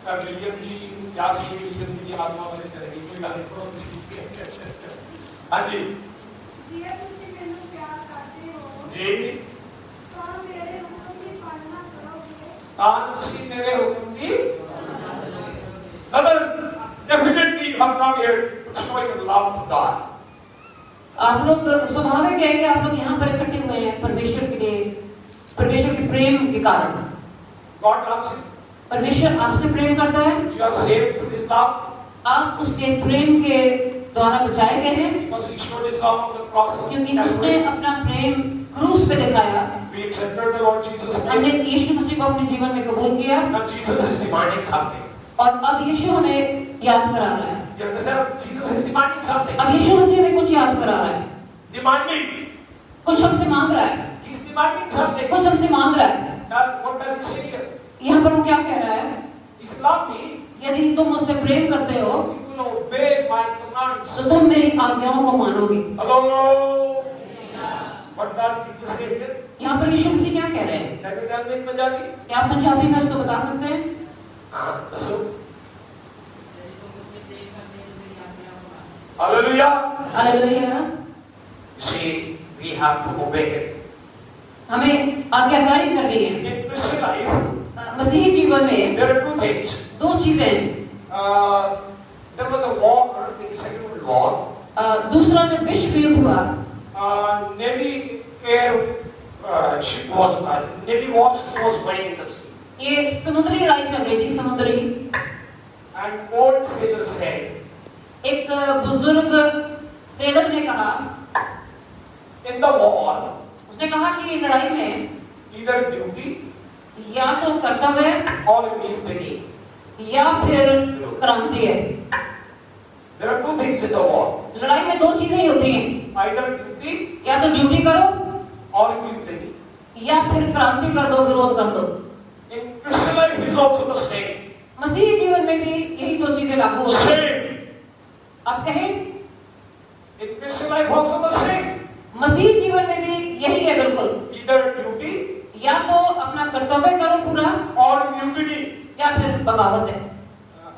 विलियम जी क्या सी विलियम जी की आत्मा बने चलेगी कोई बात नहीं करो किसी हाँ जी जी तुसी मेनू प्यार करते हो जी तो मेरे हुक्म की पालना करोगे कान सी मेरे हुक्म की अगर definitely you have come here to show your love to God. आप लोग स्वाभाविक है कि आप लोग यहाँ पर इकट्ठे हुए हैं परमेश्वर के लिए, परमेश्वर के प्रेम के कारण। God loves you. परमेश्वर आपसे प्रेम करता है। You are saved through His love आप उसके प्रेम के द्वारा बचाए गए हैं because He showed His love on the cross of क्योंकि उसने Calvary. अपना प्रेम क्रूस पे दिखाया। We accepted the Lord Jesus हमने Christ. यीशु मसीह को अपने जीवन में कबूल किया Now Jesus is demanding something. और अब यीशु हमें याद करा रहा है। You understand? Jesus is demanding something. अब यीशु मसीह हमें कुछ याद करा रहा है, Demanding. कुछ हमसे मांग रहा है, He's demanding something. कुछ हमसे मांग रहा है। Now, what does He say here? यहाँ पर वो क्या कह रहा है? If you love me, यदि तुम मुझसे प्रेम करते हो you will obey my commands. तो तुम मेरी आज्ञाओं को मानोगे। Hello. What does Jesus say here? यहाँ पर यीशु मसीह क्या कह रहे हैं? Can you tell me in Punjabi? क्या आप पंजाबी में उसको बता सकते हैं? हाँ, दसो। Hallelujah. Hallelujah. You see, we have to obey Him. हमें आज्ञाकारी करनी है। In Christian life, मसीही जीवन में there are two things. 2 चीजें हैं। There was a war in the Second World War. दूसरा जब विश्व युद्ध हुआ, Navy air ship was Navy was going in the sea. ये समुद्री लड़ाई चल रही थी, समुद्री। And old sailor said, एक बुजुर्ग सेलर ने कहा, in the war, उसने कहा कि लड़ाई में either duty या तो कर्तव्य or mutiny. या फिर क्रांति है। There are two things in the war. लड़ाई में 2 चीजें ही होती हैं, Either duty या तो ड्यूटी करो or mutiny. या फिर क्रांति कर दो, विरोध कर दो। In Christian life is also the same. मसीही जीवन में भी यही 2 चीजें लागू होती हैं। Same. आप कहें In Christian life also the same. मसीही जीवन में भी यही है बिल्कुल, Either duty या तो अपना कर्तव्य करो पूरा or mutiny. या फिर बगावत है।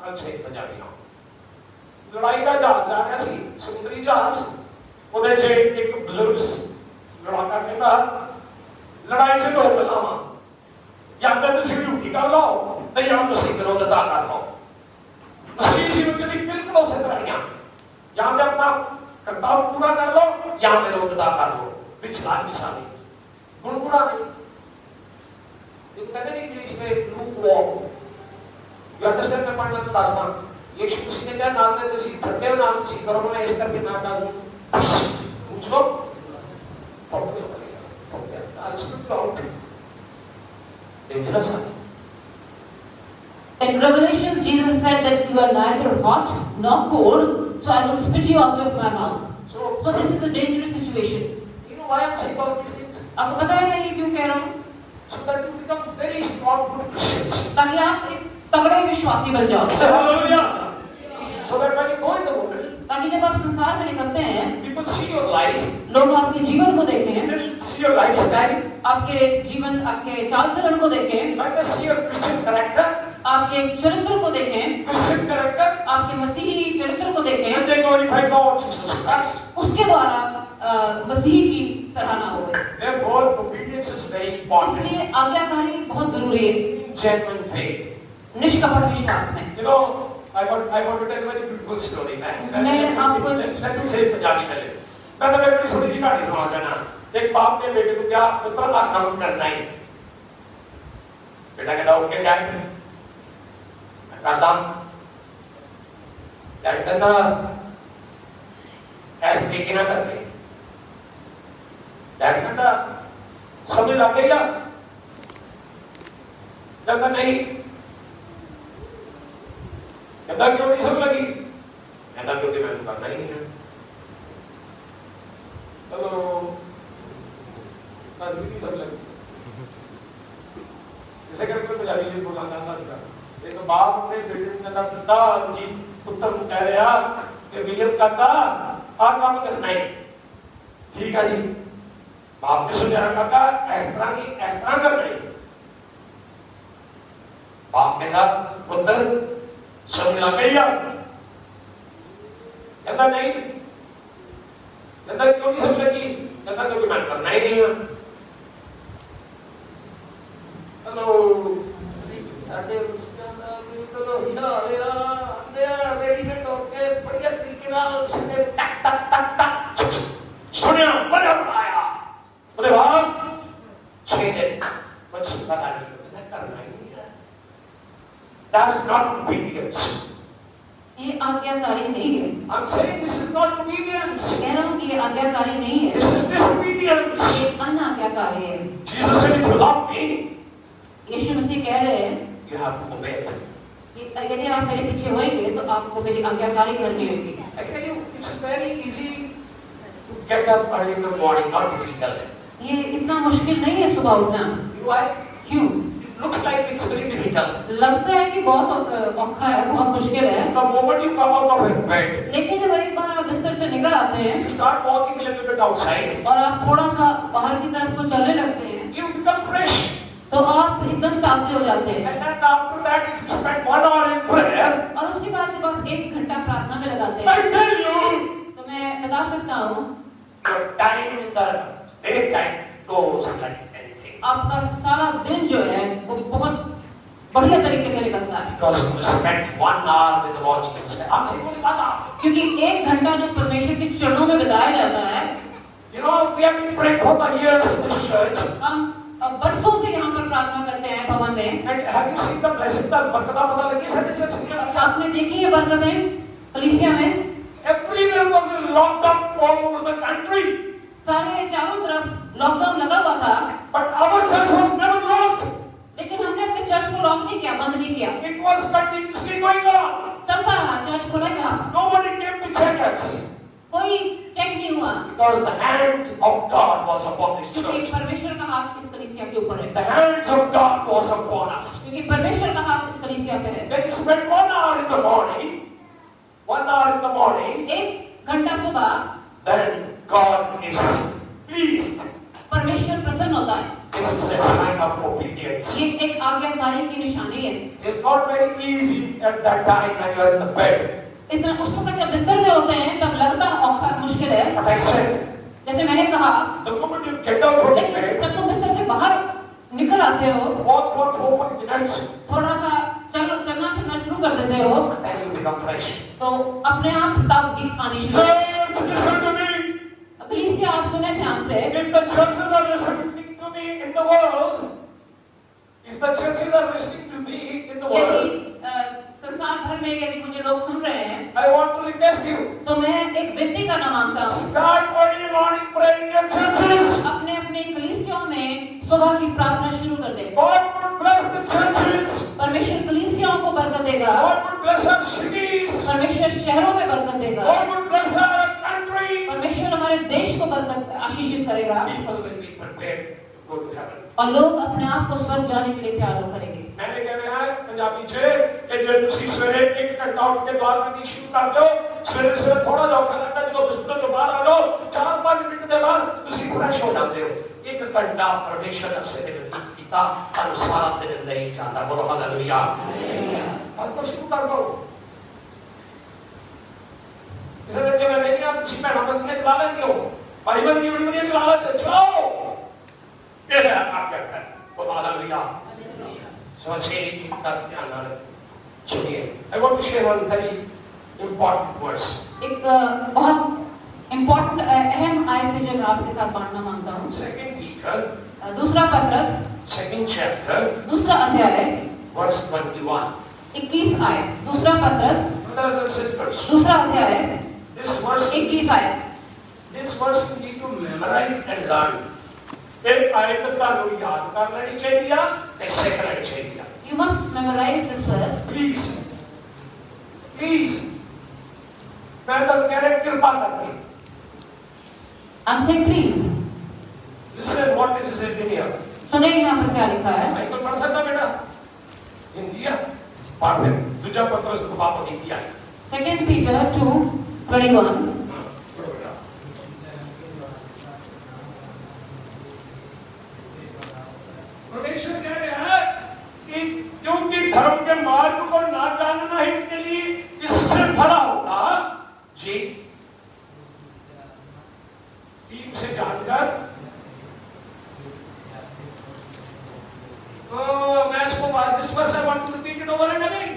अच्छे पंजाबी नाम लड़ाई का जहाज जा रहा सी समुद्री जहाज ਉਹਦੇ 'ਚ ਇੱਕ ਬਜ਼ੁਰਗ ਲੜਾਕਾ ਕਹਿੰਦਾ ਲੜਾਈ 'ਚ 2 ਗੱਲਾਂ ਵਾ ਜਾਂ ਤਾਂ ਤੁਸੀਂ ਡਿਊਟੀ ਕਰ ਲਓ ਤੇ ਜਾਂ ਤੁਸੀਂ ਵਿਰੋਧਤਾ ਕਰ ਲਓ ਮਸੀਹ ਜੀਵਨ 'ਚ ਵੀ ਬਿਲਕੁਲ ਉਸੇ ਤਰ੍ਹਾਂ ਹੀ ਆ ਜਾਂ ਤਾਂ ਆਪਣਾ ਕਰਤੱਵ ਪੂਰਾ ਕਰ ਲਓ ਜਾਂ ਵਿਰੋਧਤਾ ਕਰ ਲਓ ਵਿਚਲਾ ਹਿੱਸਾ ਨਹੀਂ ਗੁਣਗੁਣਾ ਨਹੀਂ ਇਹ ਕਹਿੰਦੇ ਨੇ ਇੰਗਲਿਸ਼ में lukewarm। You understand मैं पढ़ना तो दास्तान यीशु मसीह ने क्या नाम है तुसी थके नाम तुसी करो ना इस करके ना डाल पूछो पकड़ो पकड़ो आज तो आउट डेंजरस है। In Revelations, Jesus said that you are neither hot nor cold, so I will spit you out of my mouth. So this is a dangerous situation. you know why I'm saying all these things? आपको पता है मैं ये क्यों कह रहा हूँ? So that you become very strong good Christians. ताकि आप एक तगड़े विश्वासी बन जाओ। Say hallelujah. So that when you go in the world, ताकि जब आप संसार में निकलते हैं, people see your life, लोग आपके जीवन को देखें, they see your lifestyle, आपके जीवन, आपके चाल चलन को देखें, when they see your Christian character, आपके चरित्र को देखें, Christian character, आपके मसीही चरित्र को देखें, and they glorify God Jesus Christ. उसके द्वारा मसीह की सराहना हो गई। Therefore, obedience is very important. इसलिए आज्ञाकारी बहुत जरूरी है In genuine faith. निष्कपट विश्वास में। You know, I want to tell a very beautiful story. मैं आपको let me say पंजाबी में। मैं तो बड़ी छोटी सी कहानी सुना चाहना। एक बाप ने बेटे को क्या पुत्र का काम करना है। बेटा कहता ओके डैड मैं करता। डैड कहता ऐसे तरीके ना कर ले। डैड कहता समझ लग गई क्या? कहता नहीं। कहता क्यों नहीं समझ लगी? कहता क्योंकि मैंने करना ही नहीं है। हेलो नहीं समझ लगी। इसे करके पंजाबी में बोलना चाहता इसका। एक बाप ने बेटे को कहता पिता जी पुत्र को कह रहा कि विलियम कहता आ काम करना है। ठीक है जी। बाप ने सुझाव कहता इस तरह करना है। बाप ने कहा पुत्र समझ लग गई कहता नहीं। कहता क्यों नहीं समझ लगी? कहता क्योंकि मैं करना ही नहीं है। हेलो साढ़े रेडीमेड होके बढ़िया तरीके नाल से टक टक टक टक सुनिया बड़ा आया बोले बाप 6 दिन कुछ पता नहीं मैं करना ही नहीं है। That's not obedience. ये आज्ञाकारी नहीं है। I'm saying this is not obedience. कह रहा हूँ कि ये आज्ञाकारी नहीं है। This is disobedience. ये अनाज्ञाकारी है। Jesus said, if you love me, यीशु मसीह कह रहे हैं you have to obey. कि यदि आप मेरे पीछे होंगे तो आपको मेरी आज्ञाकारी करनी होगी। I tell you, it's very easy to get up early in the morning, not difficult. ये इतना मुश्किल नहीं है सुबह उठना। You know why? क्यों? It looks like it's very difficult. लगता है कि बहुत औखा है, बहुत मुश्किल है। The moment you come out of your bed, लेकिन जब एक बार आप बिस्तर से निकल आते हैं you start walking a little bit outside, और आप थोड़ा सा बाहर की तरफ को चलने लगते हैं, you become fresh. तो आप एकदम ताजे हो जाते हैं। And then after that, if you spend 1 hour in prayer, और उसके बाद जब आप 1 घंटा प्रार्थना में लगाते हैं, I tell you, तो मैं बता सकता हूँ your time in the daytime goes like anything. आपका सारा दिन जो है वो बहुत बढ़िया तरीके से निकलता है। Because you spend 1 hour with the Lord Jesus. I'm saying only 1 hour. क्योंकि 1 घंटा जो परमेश्वर के चरणों में बिताया जाता है, You know, we have been praying for the years in this church. हम बरसों से यहाँ पर प्रार्थना करते हैं भवन में। And have you seen the blessing? The बरकता पता लगी सारे चर्च में? आपने देखी है बरकतें कलीसिया में? Everywhere was locked up all over the country. सारे चारों तरफ लॉकडाउन लगा हुआ था। But our church was never locked. लेकिन हमने अपने चर्च को लॉक नहीं किया, बंद नहीं किया। It was continuously going on. चलता रहा, चर्च खुला रहा। Nobody came to check us. कोई चेक नहीं हुआ। Because the hand of God was upon this क्योंकि church. परमेश्वर का हाथ इस कलीसिया के ऊपर है। The hands of God was upon us. क्योंकि परमेश्वर का हाथ इस कलीसिया पे है। When you spend 1 hour in the morning, 1 hour in the morning, 1 घंटा सुबह, then God is pleased. परमेश्वर प्रसन्न होता है। This is a sign of obedience. ये एक आज्ञाकारी की निशानी है। It's not very easy at that time when you are in the bed. इतना उस वक्त जब बिस्तर में होते हैं तब लगता है औखा मुश्किल है। But I said, जैसे मैंने कहा, the moment you get out from the लेकिन bed, जब तुम बिस्तर से बाहर निकल आते हो, walk for 4-5 minutes, थोड़ा सा चलना फिरना शुरू कर देते हो, then you become fresh. तो अपने आप ताजगी आनी शुरू होती है। Church, listen to me. कलीसिया आप सुने ध्यान से। If the churches are listening to me in the world, if the churches are listening to me in the यदि world, संसार भर में यदि मुझे लोग सुन रहे हैं, I want to request you. तो मैं एक विनती करना मांगता हूँ। Start early morning prayer in your churches. अपने अपने कलीसियों में सुबह की प्रार्थना शुरू कर दें। God would bless the churches. परमेश्वर कलीसियाओं को बरकत देगा। God would bless our cities. परमेश्वर शहरों में बरकत देगा। God would bless our country. परमेश्वर हमारे देश को बरकत आशीषित करेगा। People will be prepared to go to heaven. और लोग अपने आप को स्वर्ग जाने के लिए तैयार करेंगे। मैंने कह रहा है पंजाबी चे कि जो तुसी सवेरे 1 घंटा उठ के दुआ करनी शुरू कर दो, सवेरे सवेरे थोड़ा जा औखा लगता है, जो बिस्तर जो बाहर आ जाओ 4-5 मिनट के बाद तुसी फ्रेश हो जाते हो। 1 घंटा परमेश्वर ने सवेरे व्यतीत किया और सारा दिन नहीं जाता। बोलो हालेलुया। और तो शुरू कर दो। इसे देखिए मैं देखिए आप किसी में बंदियां चला लेते हो, भाई बंदी बंदियां चला लेते हो, चलाओ। ये है आप क्या कर, बोलो hallelujah. So I say that I want to share one very important verse. एक बहुत important अहम आयत है जो मैं आपके साथ बांटना मांगता हूँ। 2 Peter, दूसरा पत्रस, 2nd chapter, दूसरा अध्याय, verse 21. 21 आयत, दूसरा पत्रस, Brothers and sisters, दूसरा अध्याय, this verse 21 आयत। you need to memorize and learn. एक आयत का लो याद कर लेनी चाहिए, ऐसे करना चाहिए। You must memorize this verse. Please, please, मैं तो कह रहा कृपा करके। I'm saying please. Listen what is written here. सुने यहाँ पर क्या लिखा है? बाइबल पढ़ सकता बेटा? हिंदी है? पढ़ ले। दूसरा पत्रस को पापा ने किया है। 2 Peter 2:21. परमेश्वर कह रहे हैं कि क्योंकि धर्म के मार्ग को ना जानना ही के लिए इससे भला होगा जी उसे जानकर मैं इसको this verse I want to repeat it over and again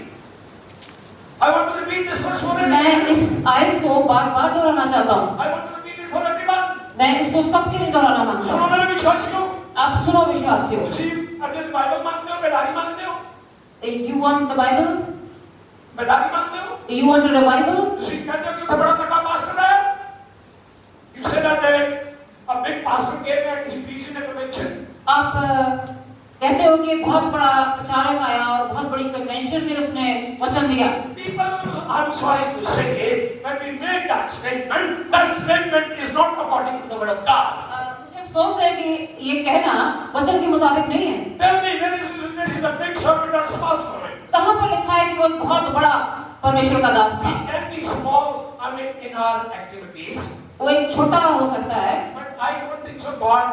I want to repeat this verse for मैं इस आयत को बार-बार दोहराना चाहता हूँ। I want to repeat it for everyone. मैं इसको सबके लिए दोहराना मांगता सुनो हूँ। मेरे विश्वासियों, आप सुनो विश्वासियों। जी अजय बाइबल मांगते हो, बेदारी मांगते हो, You want the Bible? बेदारी मांगते हो, You want the Bible? तुसी कहते हो कि बड़ा तगड़ा पास्टर है। You said that a big pastor came and he preached in a convention. आप कहते हो कि बहुत बड़ा प्रचारक आया और बहुत बड़ी कन्वेंशन में उसने वचन दिया। People, I'm sorry to say, when we make that statement is not according to the word of God. मुझे अफसोस है कि ये कहना वचन के मुताबिक नहीं है। Tell me, where is it? He's a big servant or a small servant? कहाँ पर लिखा है कि वो बहुत बड़ा परमेश्वर का दास था? He can be small, I mean, in our activities. वो एक छोटा हो सकता है। But I don't think so. God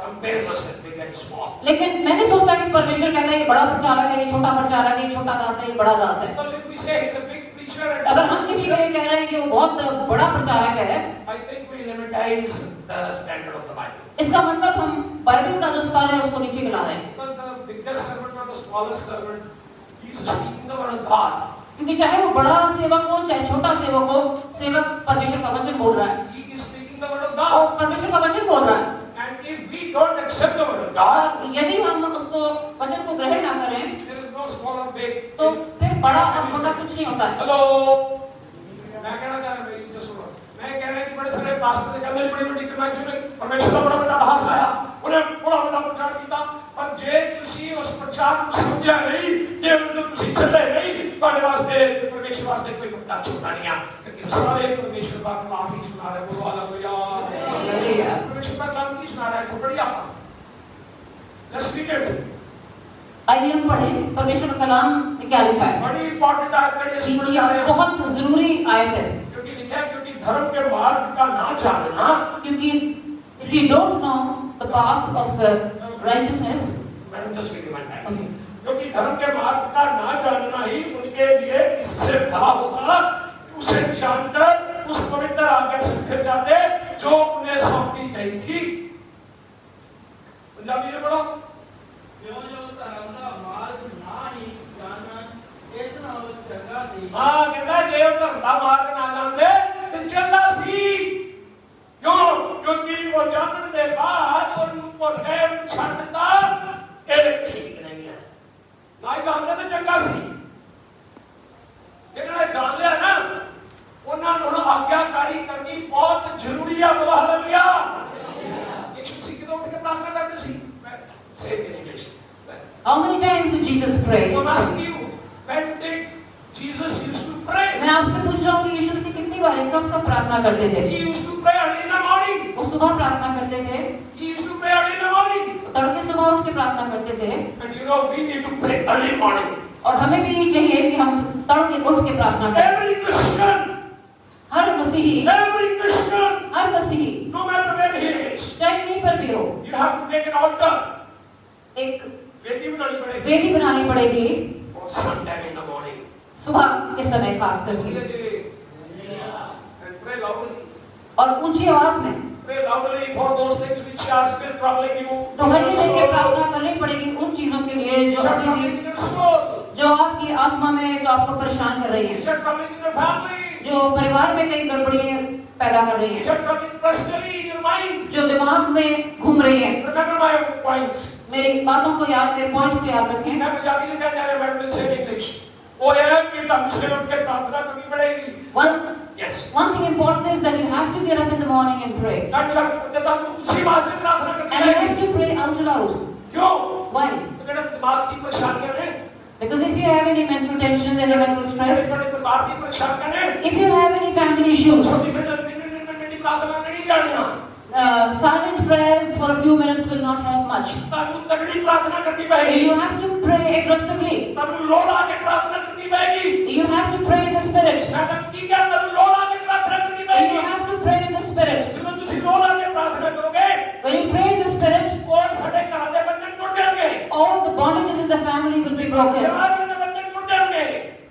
compares us with big and small. लेकिन मैं नहीं सोचता कि परमेश्वर कहता है कि बड़ा प्रचारक है, ये छोटा प्रचारक है, ये छोटा दास है, ये बड़ा दास है। Because if we say he's a big preacher and अगर हम किसी को ये कह रहे हैं कि वो बहुत बड़ा प्रचारक है, I think we limitize the standard of the Bible. इसका मतलब हम बाइबल का जो स्तर है उसको नीचे गिरा रहे हैं। But the biggest servant or the smallest servant, he is speaking the word of God. क्योंकि चाहे वो बड़ा सेवक हो चाहे छोटा सेवक हो, सेवक परमेश्वर का वचन बोल रहा है। He is speaking the word of वो God. परमेश्वर का वचन बोल रहा है। And if we don't accept the word of God, और यदि हम उसको वचन को ग्रहण ना करें, there is no small or big. तो फिर बड़ा और छोटा कुछ नहीं होता है। Hello. मैं कहना चाह रहा हूँ, just सुनो। मैं कह रहा कि बड़े सारे पास्टर ने कहा बड़ी बड़ी कन्वेंशन में परमेश्वर का बड़ा बड़ा दास आया, उन्हें बड़ा बड़ा प्रचार किया, पर जे तुसी उस प्रचार को समझा नहीं, जे उन्हें तुसी चले नहीं, तुम्हारे वास्ते परमेश्वर वास्ते कोई बड़ा छोटा नहीं है, क्योंकि सारे परमेश्वर का कलाम ही सुना रहे, बोलो हालेलुया। परमेश्वर का कलाम ही सुना रहा है, तो बढ़िया बात। Let's read it. आइए हम पढ़ें परमेश्वर का कलाम में क्या लिखा है। बड़ी इंपॉर्टेंट आयत है, ये सुन जा रहे हैं। बहुत जरूरी आयत है। क्योंकि लिखा है क्योंकि धर्म के मार्ग का ना जानना, क्योंकि if you don't know the path of righteousness, मैंने जस्ट रिपीट माय क्योंकि धर्म के मार्ग का ना जानना ही उनके लिए इससे भला होगा, उसे जानकर उस पवित्र आज्ञा से फिर जाते जो उन्हें सौंपी गई थी। पंजाबी में बोलो। जो धर्म का मार्ग ना ही जानना इस नाल चंगा सी। हाँ कहता है जो धर्म का मार्ग ना जानते तो चंगा सी। क्यों? क्योंकि वो जानने के बाद उनको गैर छाटता ये ठीक नहीं है। ना जानते तो चंगा सी। लिया, बोलो हालेलुया। यीशु मसीह की उठ के प्रार्थना करते सी, say it in English. How many times did Jesus pray? I'm asking you, when did Jesus used to pray? मैं आपसे पूछ रहा हूँ कि यीशु मसीह कितनी बार कब प्रार्थना करते थे? He used to pray early in the morning. वो सुबह प्रार्थना करते थे, He used to pray early in the morning. वो तड़के सुबह उठ के प्रार्थना करते थे। And you know, we need to pray early in the morning. और हमें भी ये चाहिए कि हम तड़के उठ के प्रार्थना करें। Every Christian, हर मसीही, हर मसीही, no matter where he is, चाहे कहीं पर भी हो, you have to make an altar. एक वेदी बनानी पड़ेगी. वेदी बनानी पड़ेगी For sometime in the morning. सुबह के समय खास करके, And pray loudly. और ऊंची आवाज में Pray loudly for those things which are still troubling you. तो हर किसी के प्रार्थना करनी पड़ेगी उन चीजों के लिए जो Which are अभी troubling भी, in your soul. जो आपकी आत्मा में, जो आपको परेशान कर रही Which है, are troubling in your family. जो परिवार में कई गड़बड़ियां पैदा कर रही Which है, are troubling personally in your mind. जो दिमाग में घूम रही है। Remember my points. मेरी बातों को याद, मेरे पॉइंट्स को याद रखें। मैं पंजाबी से कहने वाले मैं will say in English. और ये कि तब से उठ के प्रार्थना करनी पड़ेगी. Yes. One thing important is that you have to get up in the morning and pray. And तब उसी बात से प्रार्थना करनी And you पड़ेगी. have to pray out loud. क्यों? Why? अगर दिमाग की परेशानियां हैं, Because if you have any mental tensions, any mental stress, बड़े परिवार की परेशानियां हैं, if you have any family issues, छोटी छोटी प्रार्थना नहीं करना. silent prayers for a few minutes will not help much. तब तगड़ी प्रार्थना करनी पड़ेगी. You have to pray aggressively. तब लोड आके प्रार्थना करनी पड़ेगी. You have to pray in the spirit. मैं तब की क्या तब लोड आके प्रार्थना करनी You पड़ेगी. have to pray in the spirit. जब तुम लोड आके प्रार्थना करोगे, When you pray in the spirit, और सारे घर के बंधन टूट जाएंगे. all the bondages in the family will be broken. परिवार के बंधन टूट जाएंगे.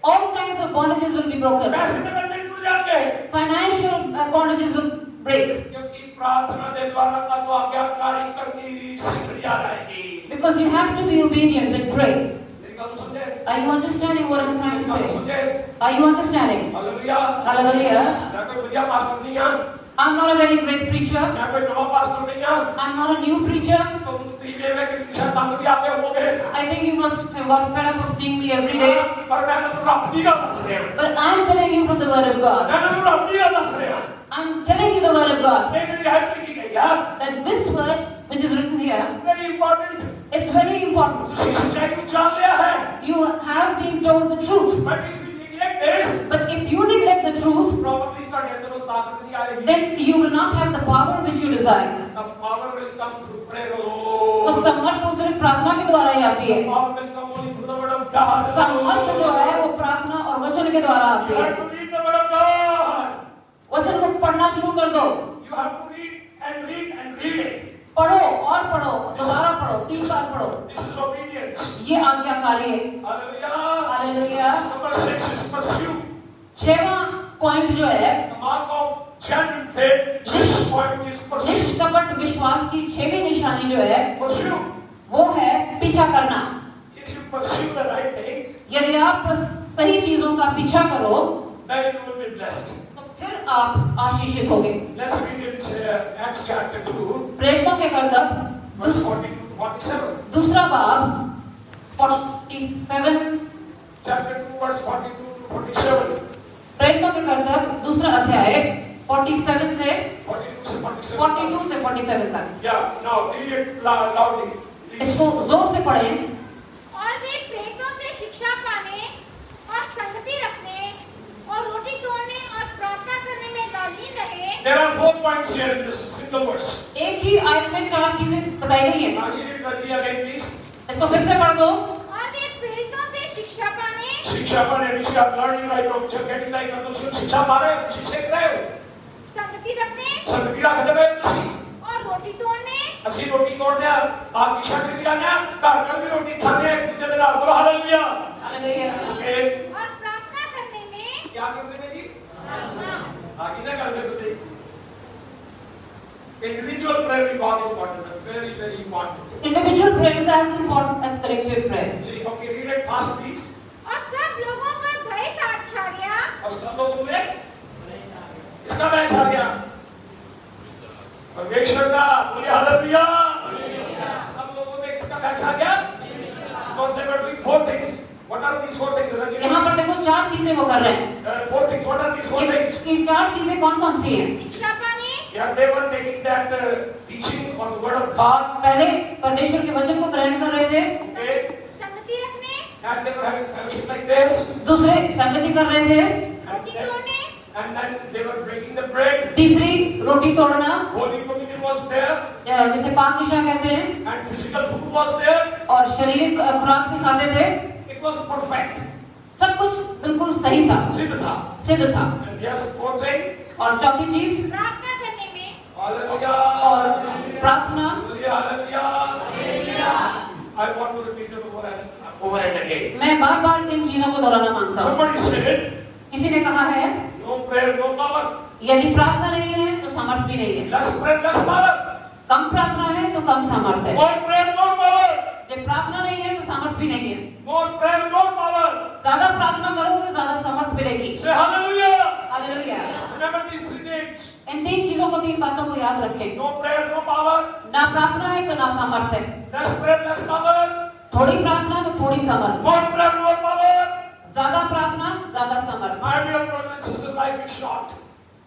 All kinds of bondages will be broken. पैसे के बंधन टूट जाएंगे. Financial bondages will break. क्योंकि प्रार्थना के द्वारा तब आज्ञाकारी करनी सीख जाएगी. Because you have to be obedient and pray. मेरी बात समझे? Are you understanding what I'm trying to say? समझे? Are you understanding? Hallelujah. Hallelujah. मैं कोई बढ़िया पास्टर नहीं हूं. I'm not a very great preacher. मैं कोई नवा पास्टर नहीं हूं. I'm not a new preacher. तो ये में कि शायद हम भी आगे होंगे. I think you must have got fed up of seeing me every day. पर मैं तो अपनी का दस रहा हूं. But I'm telling you from the word of God. मैं तो अपनी का दस रहा हूं. I'm telling you the word of God. मेरी हेल्प की गई है. That this word, which is written here, Very important. it's very important. तुसी सच्चाई को जान लिया है. You have been told the truth. But if you neglect this, But if you neglect the truth, probably ਤੁਹਾਡੇ ਅੰਦਰ ਉਹ ਤਾਕਤ ਨਹੀਂ ਆਏਗੀ. then you will not have the power which you desire. The power will come through prayer तो alone. सम्मत तो सिर्फ प्रार्थना के द्वारा ही आती है। Power will come only through the word of God. सम्मत जो है वो प्रार्थना और वचन के द्वारा आती You है। have to read the word of God. वचन को पढ़ना शुरू कर दो। You have to read and read and read it. पढ़ो और पढ़ो, दोबारा पढ़ो, 3 बार पढ़ो। This is obedience. ये आज्ञाकारी है। Hallelujah. Hallelujah. Number 6 is pursue. 6वां point जो है, The mark of genuine faith. 6th point is pursue. निष्कपट विश्वास की 6वीं निशानी जो है, Pursue. वो है पीछा करना। If you pursue the right things, यदि आप सही चीजों का पीछा करो, then you will be blessed. तो फिर आप आशीषित होगे। Let's read it. Acts chapter 2, प्रेरितों के कर्तव्य verse 42 to 47. दूसरा बाब 47, Chapter 2, verse 42 to 47. प्रेरितों के कर्तव्य दूसरा अध्याय 47 से 42 से 47. 42 से 47 तक। Yeah, now read it loudly. Please. इसको जोर से पढ़ें। और वे प्रेतों से शिक्षा पाने और संगति रखने और रोटी तोड़ने और प्रार्थना करने में लालीन रहे। There are 4 points here in this single verse. एक ही आयत में 4 चीजें बताई गई हैं। Now read it with me again, please. इसको फिर से पढ़ दो। और वे प्रेरितों से शिक्षा पाने शिक्षा पाने विषय आप learning right now, which are getting like ना तो सिर्फ शिक्षा पा रहे हो, उसी सीख रहे हो. संगति रखने संगति रखते हुए उसी. और रोटी तोड़ने ਅਸੀਂ रोटी तोड़ने आप की शक्ति दिलाने घर में भी रोटी खाने एक दूसरे के साथ बोलो हालेलुया. हालेलुया। Okay. और प्रार्थना करने में क्या करने में जी? प्रार्थना आगे ना करने को देखिए. Individual prayer is बहुत important है, very very important. Individual prayer is as important as collective prayer. See, okay, read it fast, please. और सब लोगों पर भय साथ छा गया। और सब लोगों में इसका भय छा गया. परमेश्वर का बोले हालेलुया. सब लोगों में किसका भय छा गया? Because they were doing 4 things. What are these 4 things? यहाँ पर देखो 4 चीजें वो कर रहे हैं। 4 things. What are these 4 things? ये 4 चीजें कौन कौन सी हैं? शिक्षा पाने Yeah, they were taking that teaching on the word of God. पहले परमेश्वर के वचन को ग्रहण कर रहे थे, Okay, संगति रखने, and they were having fellowship like this. दूसरे संगति कर रहे थे, रोटी तोड़ने, And then they were breaking the bread. तीसरी रोटी तोड़ना, Holy communion was there, जिसे पाक निशा कहते हैं, and physical food was there. और शारीरिक खुराक भी खाते थे। It was perfect. सब कुछ बिल्कुल सही था, सिद्ध था. सिद्ध था। And yes, fourth thing. और चौथी चीज, प्रार्थना करने में, Hallelujah. और प्रार्थना। Hallelujah. I want to repeat it over and again. मैं बार बार इन चीजों को दोहराना मांगता हूँ। Somebody said, किसी ने कहा है, no prayer, no power. यदि प्रार्थना नहीं है तो सामर्थ भी नहीं है। Less prayer, less power. कम प्रार्थना है तो कम सामर्थ है। More prayer, more power. जब प्रार्थना नहीं है तो सामर्थ भी नहीं है। More prayer, more power. ज्यादा प्रार्थना करोगे ज्यादा सामर्थ मिलेगी। Say hallelujah. Hallelujah. Remember these three things. इन तीन चीजों को, तीन बातों को याद रखें। No prayer, no power. ना प्रार्थना है तो ना सामर्थ है। Less prayer, less power. थोड़ी प्रार्थना तो थोड़ी सामर्थ। More prayer, more power. ज्यादा प्रार्थना ज्यादा सामर्थ। My dear brothers and sisters, life is short.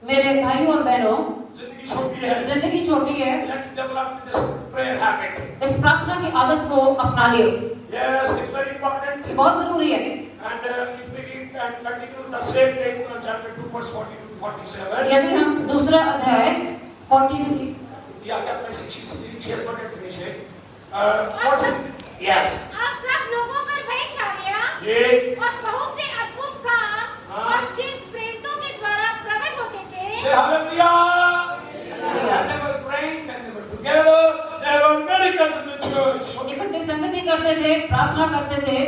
मेरे भाइयों और बहनों, जिंदगी छोटी है. जिंदगी छोटी है, Let's develop this prayer habit. इस प्रार्थना की आदत को अपना लियो। Yes, it's very important. ये बहुत जरूरी है। And if we read and continue the same thing in chapter 2, verse 42 to 47. यदि हम दूसरा अध्याय 42 Yeah, yeah, she has not yet finished it. What's it? Yes. और सब लोगों पर भय छा गया, ये और बहुत से अद्भुत काम और चिन्ह प्रेरितों के द्वारा प्रकट होते थे। say hallelujah. And they were praying and they were together. There were miracles in the church. इकट्ठे संगति करते थे, प्रार्थना करते थे,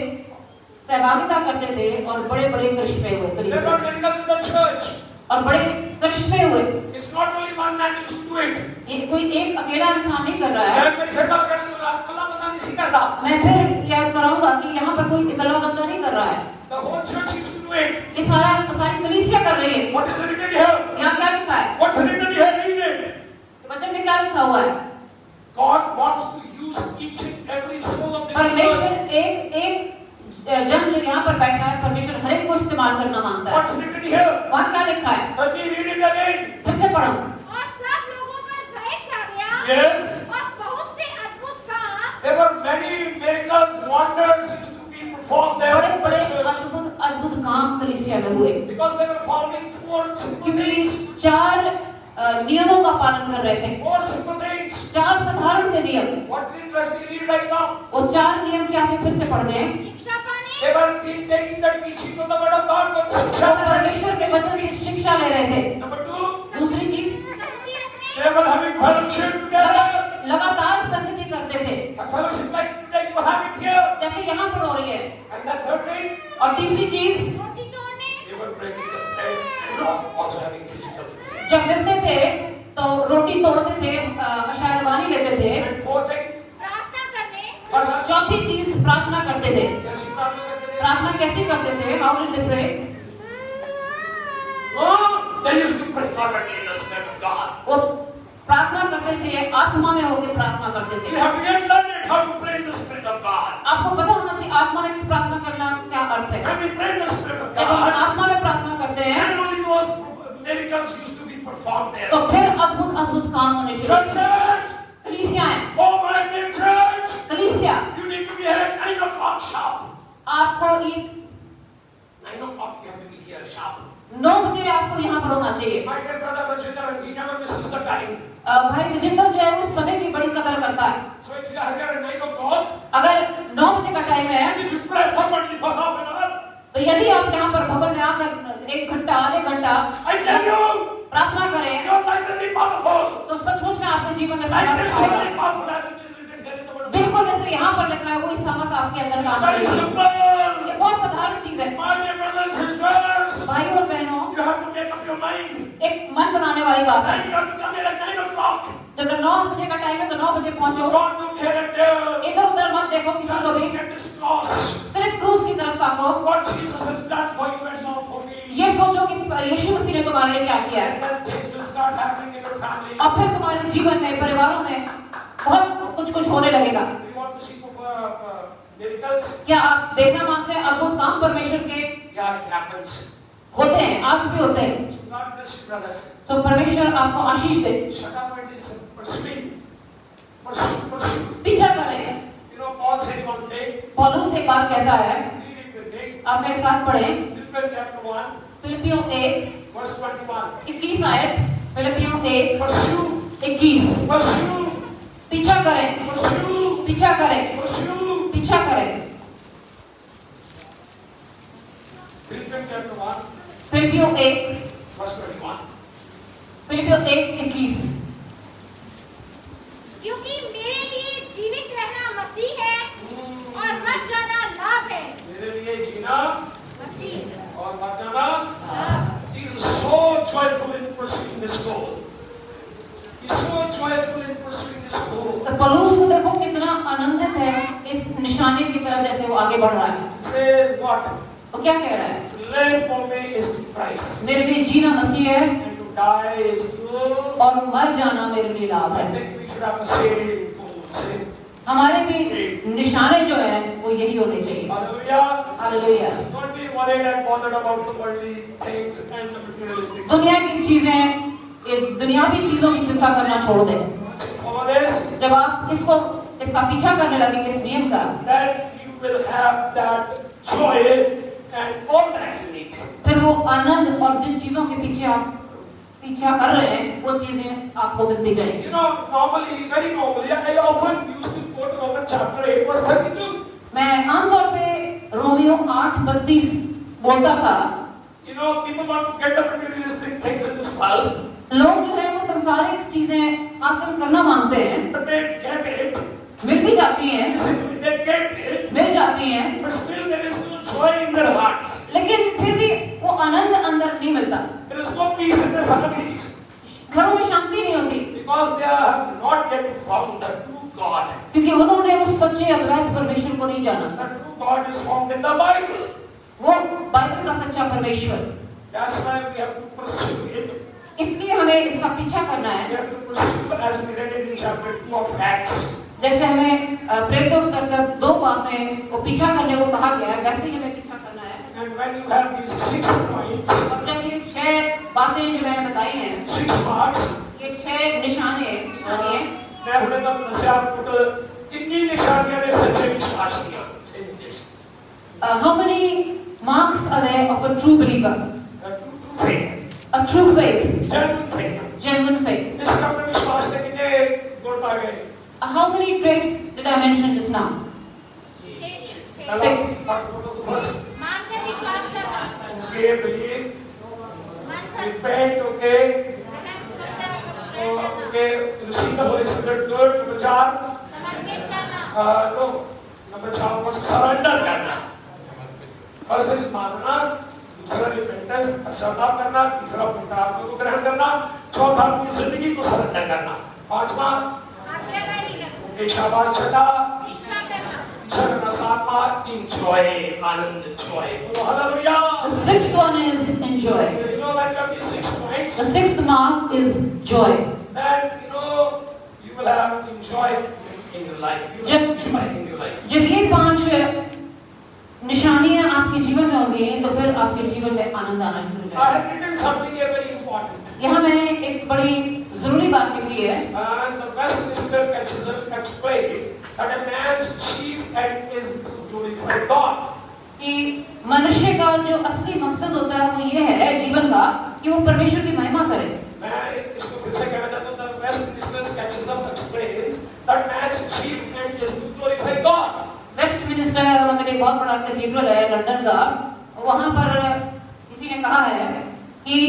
सहभागिता करते थे और बड़े-बड़े करिश्मे हुए। There were miracles in the church. और बड़े करिश्मे हुए। It's not only one man used to do it. ये कोई एक अकेला इंसान नहीं कर रहा है। मैं मेरी खिदमत करने से अल्लाह बंदा नहीं सिखाता. मैं फिर याद कराऊंगा कि यहाँ पर कोई इकल्ला बंदा नहीं कर रहा है। The whole church used to do it. ये सारी कलीसिया कर रही है। What is written here? यहाँ क्या लिखा है? What's written here? Read it. वचन में क्या लिखा हुआ है? God wants to use each and every soul of this church. परमेश्वर एक जन जो यहाँ पर बैठा है, परमेश्वर हर एक को इस्तेमाल करना मांगता है। What's written here? वहाँ क्या लिखा है? Let me read it again. फिर से पढ़ो। और सब लोगों पर भय छा गया, Yes. और बहुत से अद्भुत काम There were many miracles, wonders used to be performed there in the बड़े-बड़े church. अद्भुत काम कलीसिया में हुए, Because they were following four simple क्योंकि things. चार नियमों का पालन कर रहे थे। Four simple things. चार साधारण से नियम। What interesting read right now? वो चार नियम क्या थे? फिर से पढ़ दें। शिक्षा पाने, They were taking the teaching of the word of God, but वो परमेश्वर के वचन से शिक्षा ले रहे थे। number two, दूसरी चीज, संगति रखने, they were having fellowship together. लगातार संगति करते थे, A fellowship like today you have it here. जैसे यहाँ पर हो रही है। And the third thing, और तीसरी चीज, रोटी तोड़ने, they were breaking the bread and also having physical food. जब मिलते थे तो रोटी तोड़ते थे, अशायरवानी लेते थे। And fourth thing, प्रार्थना करने, और चौथी चीज, प्रार्थना करते थे। कैसी प्रार्थना करते थे? प्रार्थना कैसे करते थे? How did they pray? Oh, they used to pray fervently in the Spirit of God. वो प्रार्थना करते थे, आत्मा में होकर प्रार्थना करते You थे। have to get learned how to pray in the Spirit of God. आपको पता होना चाहिए आत्मा में प्रार्थना करना क्या अर्थ है। When we pray in the Spirit of जब हम God, आत्मा में प्रार्थना करते हैं then only those miracles used to be performed there. तो फिर अद्भुत काम होने शुरू होते हैं। Churches, कलीसियाएं, oh my dear church, कलीसिया, you need to be here at 9 o'clock sharp. आपको ये 9 o'clock you have to be here sharp. 9 बजे आपको यहाँ पर होना चाहिए। My dear brother Rajinder, he never misses the time. भाई विजेंद्र जो है वो समय की बड़ी कदर करता है। So if you are here at 9 o'clock, अगर 9 बजे का टाइम है and if you pray fervently for half an hour, तो यदि आप यहाँ पर भवन में आकर 1 घंटा आधे घंटा I tell you, प्रार्थना करें your life will be powerful. तो सचमुच में आपके जीवन में Like सामर्थ this will be आएगा। powerful as it is written here in the word of God. बिल्कुल जैसे यहाँ पर लिखा है वो इस सामर्थ आपके अंदर It's काम very करेगी। simple. ये बहुत साधारण चीज है। My dear brothers and sisters, भाइयों और बहनों, you have to make up your mind. एक मन बनाने वाली बात है। And you have to come here at 9 o'clock. जब 9 बजे का टाइम है तो 9 बजे पहुंचो। Don't look here and there. इधर उधर मत देखो किसी को Just भी, look at this cross. सिर्फ क्रूस की तरफ ताको। What Jesus has done for you and not for me. ये सोचो कि यीशु मसीह ने तुम्हारे लिए क्या किया है, And then things will start happening in your family. और फिर तुम्हारे जीवन में, परिवारों में बहुत कुछ होने लगेगा। We want to see miracles. क्या आप देखना मांगते हैं अद्भुत काम परमेश्वर के? Yeah, it happens. होते हैं, आज भी होते हैं। So God bless you, brothers. तो परमेश्वर आपको आशीष दे। Shut up and listen. Pursue. पीछा करें। You know, Paul says one thing. पौलुस एक बात कहता है, Read it with me. आप मेरे साथ पढ़ें। Philippians chapter 1, फिलिपियों 1 verse 21. 21 आयत, फिलिपियों 1 Pursue. 21। Pursue. पीछा करें, Pursue. पीछा करें, Pursue. पीछा करें। Philippians chapter 1, फिलिपियों 1 verse 21. फिलिपियों 1:21। क्योंकि मेरे लिए जीवित रहना मसीह है और मर जाना लाभ है। मेरे लिए जीना मसीह है। और मर जाना। लाभ। He is so joyful in pursuing this goal. He is so joyful in pursuing this goal. तो पौलुस को देखो कितना आनंदित है इस निशानी की तरफ जैसे वो आगे बढ़ रहा है। He says what? वो क्या कह रहा है? Live for me is Christ. मेरे लिए जीना मसीह है And to die is to. और मर जाना मेरे लिए लाभ I है। think we should have the same goal. Same. हमारे भी निशाने जो है वो यही होने चाहिए। Hallelujah. Hallelujah. Don't be worried and bothered about the worldly things and the materialistic. दुनिया की चीजें, ये दुनियावी चीजों की चिंता करना छोड़ दें। Follow this. जब आप इसका पीछा करने लगेंगे इस नियम का, Then you will have that joy and all that you need. फिर वो आनंद और जिन चीजों के पीछे आप पीछा कर रहे हैं वो चीजें आपको मिलती जाएंगी। You know, normally, very normally, I often used to quote Romans chapter 8, verse 32. मैं आमतौर पे रोमियो 8:32 बोलता था। You know, people want to get the materialistic things in this world, लोग जो है वो सांसारिक चीजें हासिल करना मांगते हैं, but they get it. मिल भी जाती हैं, Listen to me, they get it, मिल जाती हैं, but still there is no joy in their hearts. लेकिन फिर भी वो आनंद अंदर नहीं मिलता। There is no peace in their families घरों में शांति नहीं होती because they have not yet found the true God. क्योंकि उन्होंने उस सच्चे अद्वैत परमेश्वर को नहीं जाना। The true God is found in the Bible. वो बाइबल का सच्चा परमेश्वर। That's why we have to pursue it. इसलिए हमें इसका पीछा करना We है। have to pursue as we read it in chapter 2 of Acts. जैसे हमें प्रेरितों के कर 2 बातें को पीछा करने को कहा गया है, वैसे ही हमें पीछा करना है। And when you have these 6 points, और जब ये 6 बातें जो मैंने बताई हैं, 6 marks, ये 6 निशानियां मैं अपने तक नसीहत टोटल कितनी निशानियां ने सच्चे विश्वास दिया से English how many marks are there of a true believer? true faith, A true faith, genuine faith. genuine faith. इस कम विश्वास ने कितने गुण पाए गए? How many traits did I mention just now? पहला, what was the first? मानकर विश्वास करना, Okay, believe, मानकर repent, okay, ग्रहण करना, okay, receive the Holy Spirit, good. Number 4, समर्पित करना, no, number 4 was surrender करना. First is मानना, दूसरा repentance, पश्चाताप करना, तीसरा पवित्र आत्मा को ग्रहण करना, चौथा अपनी जिंदगी को surrender करना, पांचवा आज्ञाकारी करना, okay, शाबाश, छठा इच्छा करना, इच्छा करना, सातवां enjoy, आनंद, joy. बोलो hallelujah. The 6th one is enjoy. You know when you have these 6 points, The 6th mark is joy. then you know you will have enjoy in your life. You will have joy in your life. जब ये 5 निशानियां आपके जीवन में होंगी तो फिर आपके जीवन में आनंद आना शुरू हो I जाएगा। have written something here very important. यहाँ मैंने एक बड़ी जरूरी बात लिखी है। And the Westminster Catechism explained that a man's chief end is to glorify God. कि मनुष्य का जो असली मकसद होता है वो ये है जीवन का कि वो परमेश्वर की महिमा करे। मैं इसको फिर से कहना चाहता हूँ, the Westminster Catechism explains that man's chief end is to glorify God. Westminster में एक बहुत बड़ा कैथीड्रल है लंदन का, वहाँ पर किसी ने कहा है कि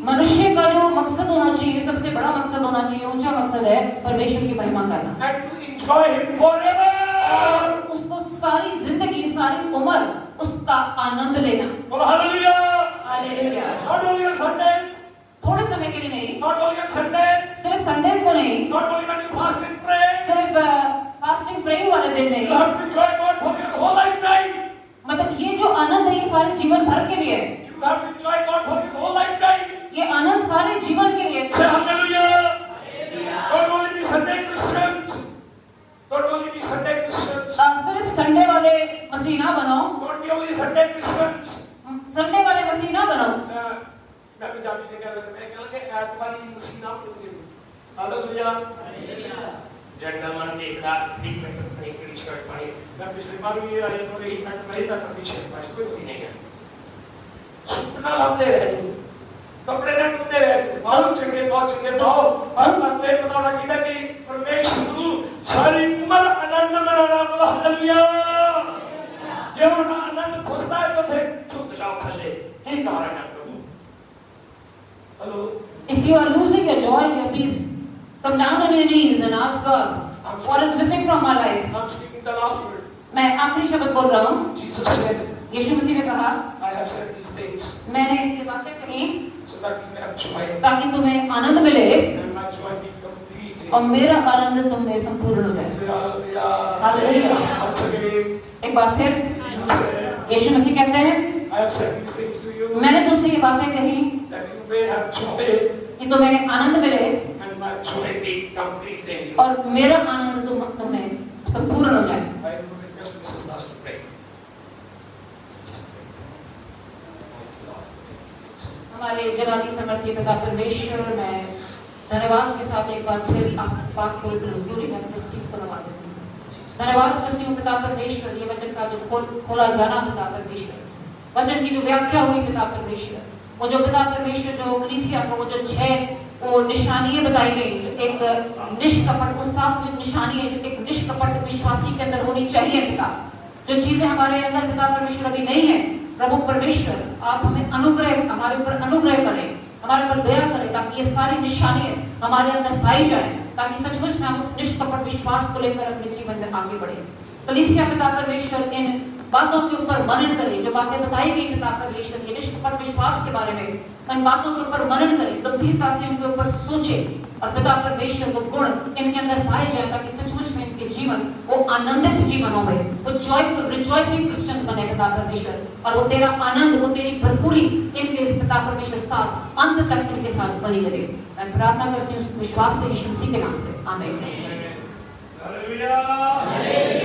मनुष्य का जो मकसद होना चाहिए, सबसे बड़ा मकसद होना चाहिए, ऊंचा मकसद है परमेश्वर की महिमा करना। And to enjoy Him forever. और उसको सारी जिंदगी, सारी उम्र उसका आनंद लेना। बोलो hallelujah. Hallelujah. Not only on Sundays, थोड़े समय के लिए नहीं, not only on Sundays, सिर्फ संडेज को नहीं, not only when you fast and pray. सिर्फ फास्टिंग प्रेइंग वाले दिन You नहीं, have to enjoy God for your whole lifetime. मतलब ये जो आनंद है ये सारे जीवन भर के लिए है। You have to enjoy God for your whole lifetime. ये आनंद सारे जीवन के लिए। Say hallelujah. Don't only be Sunday Christians. Don't only be Sunday Christians. सिर्फ संडे वाले मसीह ना बनो, Don't be only Sunday Christians. Sunday वाले मसीह ना बनो। हालेलुया। जेंटलमैन एक रात ट्रीटमेंट अपनी की शर्ट पाई मैं पिछली बार भी आए तो एक मिनट में ही तक अपनी शर्ट पाई कोई भी नहीं है सुपना लाते रहे कपड़े ना टूटे रहे मालूम चंगे बहुत हर बात में बताना चाहिए कि परमेश्वर सारी उम्र आनंद मनाना बोला हालेलुया। जब ना आनंद खोजता है तो थे चुप जाओ खले ही कारण है प्रभु। Hello If you are losing your joy, your peace, come down on your knees and ask God, what is missing from my life? I'm speaking the last word. मैं आखिरी शब्द बोल रहा हूँ। Jesus said, यीशु मसीह ने कहा, I have said these things मैंने ये बातें कही so that you may have joy ताकि तुम्हें आनंद मिले and my joy be complete. और मेरा आनंद तुम में संपूर्ण हो जाए। Say hallelujah. Hallelujah. Once again, एक बार फिर Jesus said, यीशु मसीह कहते हैं, I have said these things to you मैंने तुमसे ये बातें कही that you may have joy कि तुम्हें आनंद मिले and my joy be complete in you. और मेरा आनंद तुम्हें संपूर्ण हो जाए। I will request Mrs. Das to pray. हमारे जलाली समर्थी पिता परमेश्वर, मैं धन्यवाद के साथ एक बार फिर आप बात को हजूरी में इस चीज को लगा देती हूँ। धन्यवाद करती हूँ पिता परमेश्वर, ये वचन का जो खोला जाना पिता परमेश्वर, वचन की जो व्याख्या हुई पिता परमेश्वर, वो जो पिता परमेश्वर जो कलीसिया को वो जो 6 वो निशानियां बताई गई, जो एक निष्कपट वो 7 निशानी है जो एक निष्कपट विश्वासी के अंदर होनी चाहिए पिता। जो चीजें हमारे अंदर पिता परमेश्वर अभी नहीं है, प्रभु परमेश्वर आप हमें अनुग्रह हमारे ऊपर अनुग्रह करें, हमारे ऊपर दया करें ताकि ये सारी निशानियां हमारे अंदर पाई जाए, ताकि सचमुच में हम उस निष्कपट विश्वास को लेकर अपने जीवन में आगे बढ़े। कलीसिया पिता परमेश्वर इन बातों के ऊपर मनन करें, जो बातें बताई गई पिता परमेश्वर ये निष्कपट विश्वास के बारे में, इन बातों के ऊपर मनन करें, गंभीरता से इनके ऊपर सोचे और पिता परमेश्वर वो गुण इनके अंदर पाए जाए ताकि सचमुच में इनके जीवन वो आनंदित जीवन हो गए, वो जॉयफुल रिजॉइसिंग क्रिश्चियंस बने पिता परमेश्वर, और वो तेरा आनंद वो तेरी भरपूरी इनके इस पिता परमेश्वर साथ अंत तक इनके साथ बनी रहे। मैं प्रार्थना करती हूँ विश्वास से यीशु मसीह के नाम से, आमीन। Hallelujah.